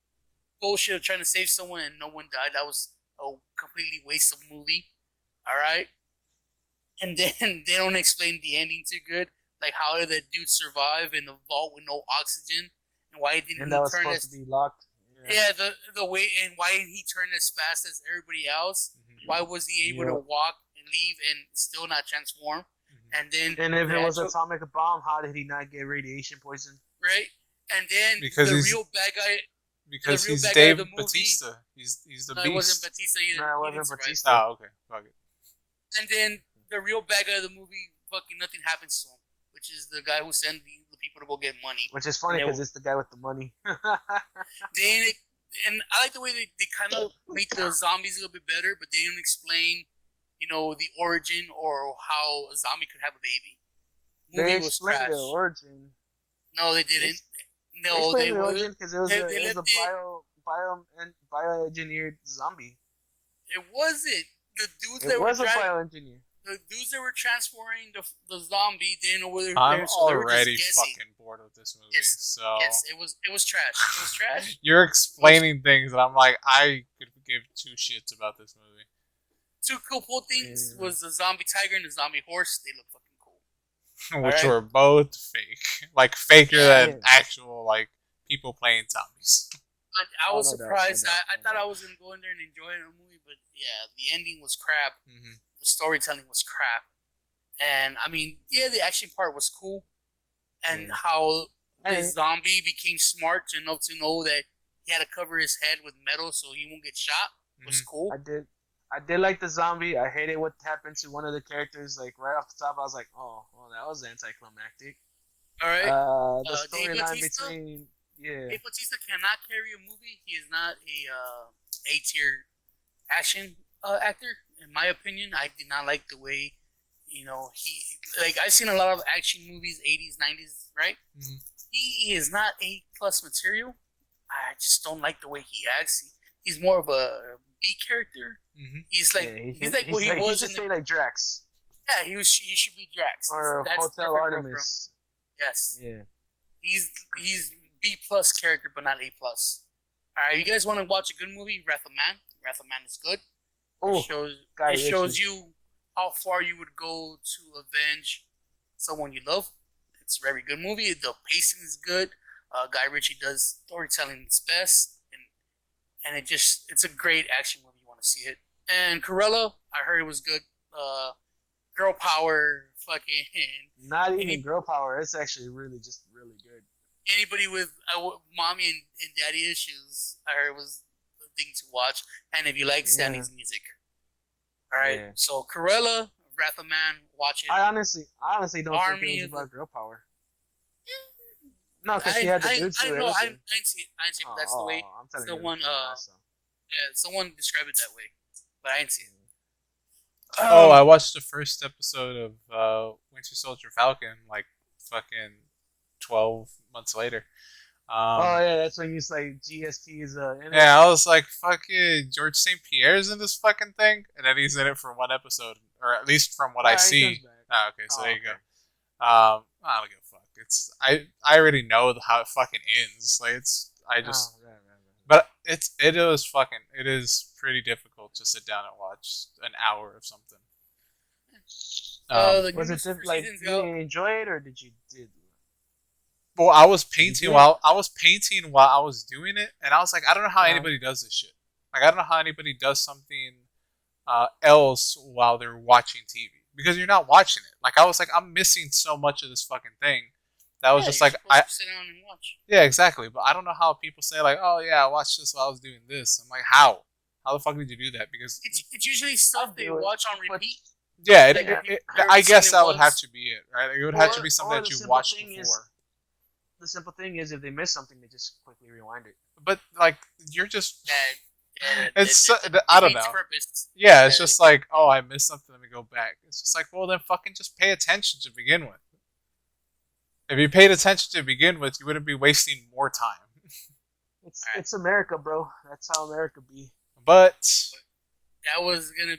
Speaker 1: bullshit of trying to save someone and no one died, that was a completely waste of movie. Alright? And then they don't explain the ending too good. Like how did that dude survive in the vault with no oxygen? And why didn't
Speaker 2: and
Speaker 1: he
Speaker 2: that was
Speaker 1: turn
Speaker 2: supposed to be locked.
Speaker 1: Yeah, the way, and why didn't he turn as fast as everybody else? Why was he able to walk and leave and still not transform? And
Speaker 2: if it was an atomic bomb, how did he not get radiation poison?
Speaker 1: Right? And then
Speaker 3: because
Speaker 1: the real bad guy.
Speaker 3: Because he's Dave Bautista. He's the beast.
Speaker 1: It wasn't Bautista either.
Speaker 2: No, it wasn't Bautista.
Speaker 3: Oh, okay. Fuck it.
Speaker 1: And then the real bad guy of the movie, fucking nothing happens to him, which is the guy who sent the people to go get money.
Speaker 2: Which is funny because it's the guy with the money.
Speaker 1: And I like the way they kind of make the zombies a little bit better, but they didn't explain, the origin or how a zombie could have a baby.
Speaker 2: They explained the origin.
Speaker 1: No, they didn't.
Speaker 2: They explained the origin because it was a bioengineered zombie.
Speaker 1: It wasn't. The dudes
Speaker 2: that were bioengineered.
Speaker 1: The dudes that were transporting the zombie didn't know whether
Speaker 3: I'm already fucking bored with this movie.
Speaker 1: Yes, it was trash. It was trash.
Speaker 3: You're explaining things and I'm like, I could give two shits about this movie.
Speaker 1: Two cool things was the zombie tiger and the zombie horse. They look fucking cool.
Speaker 3: Which were both fake. Like faker than actual like people playing zombies.
Speaker 1: But I was surprised. I thought I was gonna go in there and enjoy the movie, but yeah, the ending was crap. The storytelling was crap. And I mean, yeah, the action part was cool. And how the zombie became smart enough to know that he had to cover his head with metal so he won't get shot was cool.
Speaker 2: I did like the zombie. I hated what happened to one of the characters. Like right off the top, I was like, oh, well, that was anticlimactic.
Speaker 1: All right.
Speaker 2: The storyline between
Speaker 1: Dave Bautista cannot carry a movie. He is not a tier action actor. In my opinion, I did not like the way, I've seen a lot of action movies, 80s, 90s, right? He is not A+ material. I just don't like the way he acts. He's more of a B character. He's like what he was in
Speaker 2: like Drax.
Speaker 1: Yeah, he should be Drax.
Speaker 2: Or Hotel Artemis.
Speaker 1: Yes.
Speaker 2: Yeah.
Speaker 1: He's B+ character, but not A+. All right, you guys want to watch a good movie? Wrath of Man. Wrath of Man is good. It shows you how far you would go to avenge someone you love. It's a very good movie. The pacing is good. Guy Ritchie does storytelling his best, and it's a great action movie. You want to see it. And Cruella, I heard it was good. Girl power, fucking.
Speaker 2: Not even girl power. It's actually really good.
Speaker 1: Anybody with mommy and daddy issues, I heard was the thing to watch. And if you like Stanley's music, all right. So Cruella, Wrath of Man, watch it.
Speaker 2: I honestly don't think it was about girl power. No, because she had the dudes to it.
Speaker 1: I didn't see it. But that's the way. Someone someone described it that way, but I didn't see it.
Speaker 3: I watched the first episode of Winter Soldier Falcon like fucking 12 months later.
Speaker 2: That's when you say GSP is in it.
Speaker 3: Yeah, I was like, fucking George St. Pierre's in this fucking thing, and then he's in it for one episode, or at least from what I see. Okay, so there you go. I don't give a fuck. I already know how it fucking ends. Like but it is pretty difficult to sit down and watch an hour of something.
Speaker 2: Was it like, did you enjoy it or did you?
Speaker 3: Well, I was painting while I was doing it, and I was like, I don't know how anybody does this shit. Like, I don't know how anybody does something else while they're watching TV, because you're not watching it. Like, I was like, I'm missing so much of this fucking thing. That was just like
Speaker 1: sit down and watch.
Speaker 3: Yeah, exactly. But I don't know how people say like, oh yeah, I watched this while I was doing this. I'm like, how? How the fuck did you do that? Because
Speaker 1: it's usually stuff they watch on repeat.
Speaker 3: Yeah, I guess that would have to be it, right? It would have to be something that you watched before.
Speaker 2: The simple thing is, if they miss something, they just quickly rewind it.
Speaker 3: But like, you're just
Speaker 1: it's
Speaker 3: I don't know.
Speaker 1: Purpose.
Speaker 3: Yeah, it's just like, oh, I missed something. Let me go back. It's just like, well, then fucking just pay attention to begin with. If you paid attention to begin with, you wouldn't be wasting more time.
Speaker 2: It's America, bro. That's how America be.
Speaker 3: But
Speaker 1: this is gonna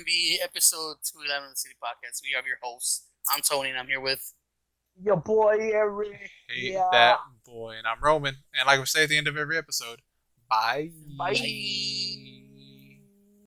Speaker 1: be episode 211 of the City Podcast. We have your hosts. I'm Tony, and I'm here with
Speaker 2: your boy Erik.
Speaker 3: Hey, that boy, and I'm Roman. And like we say at the end of every episode, bye.
Speaker 2: Bye.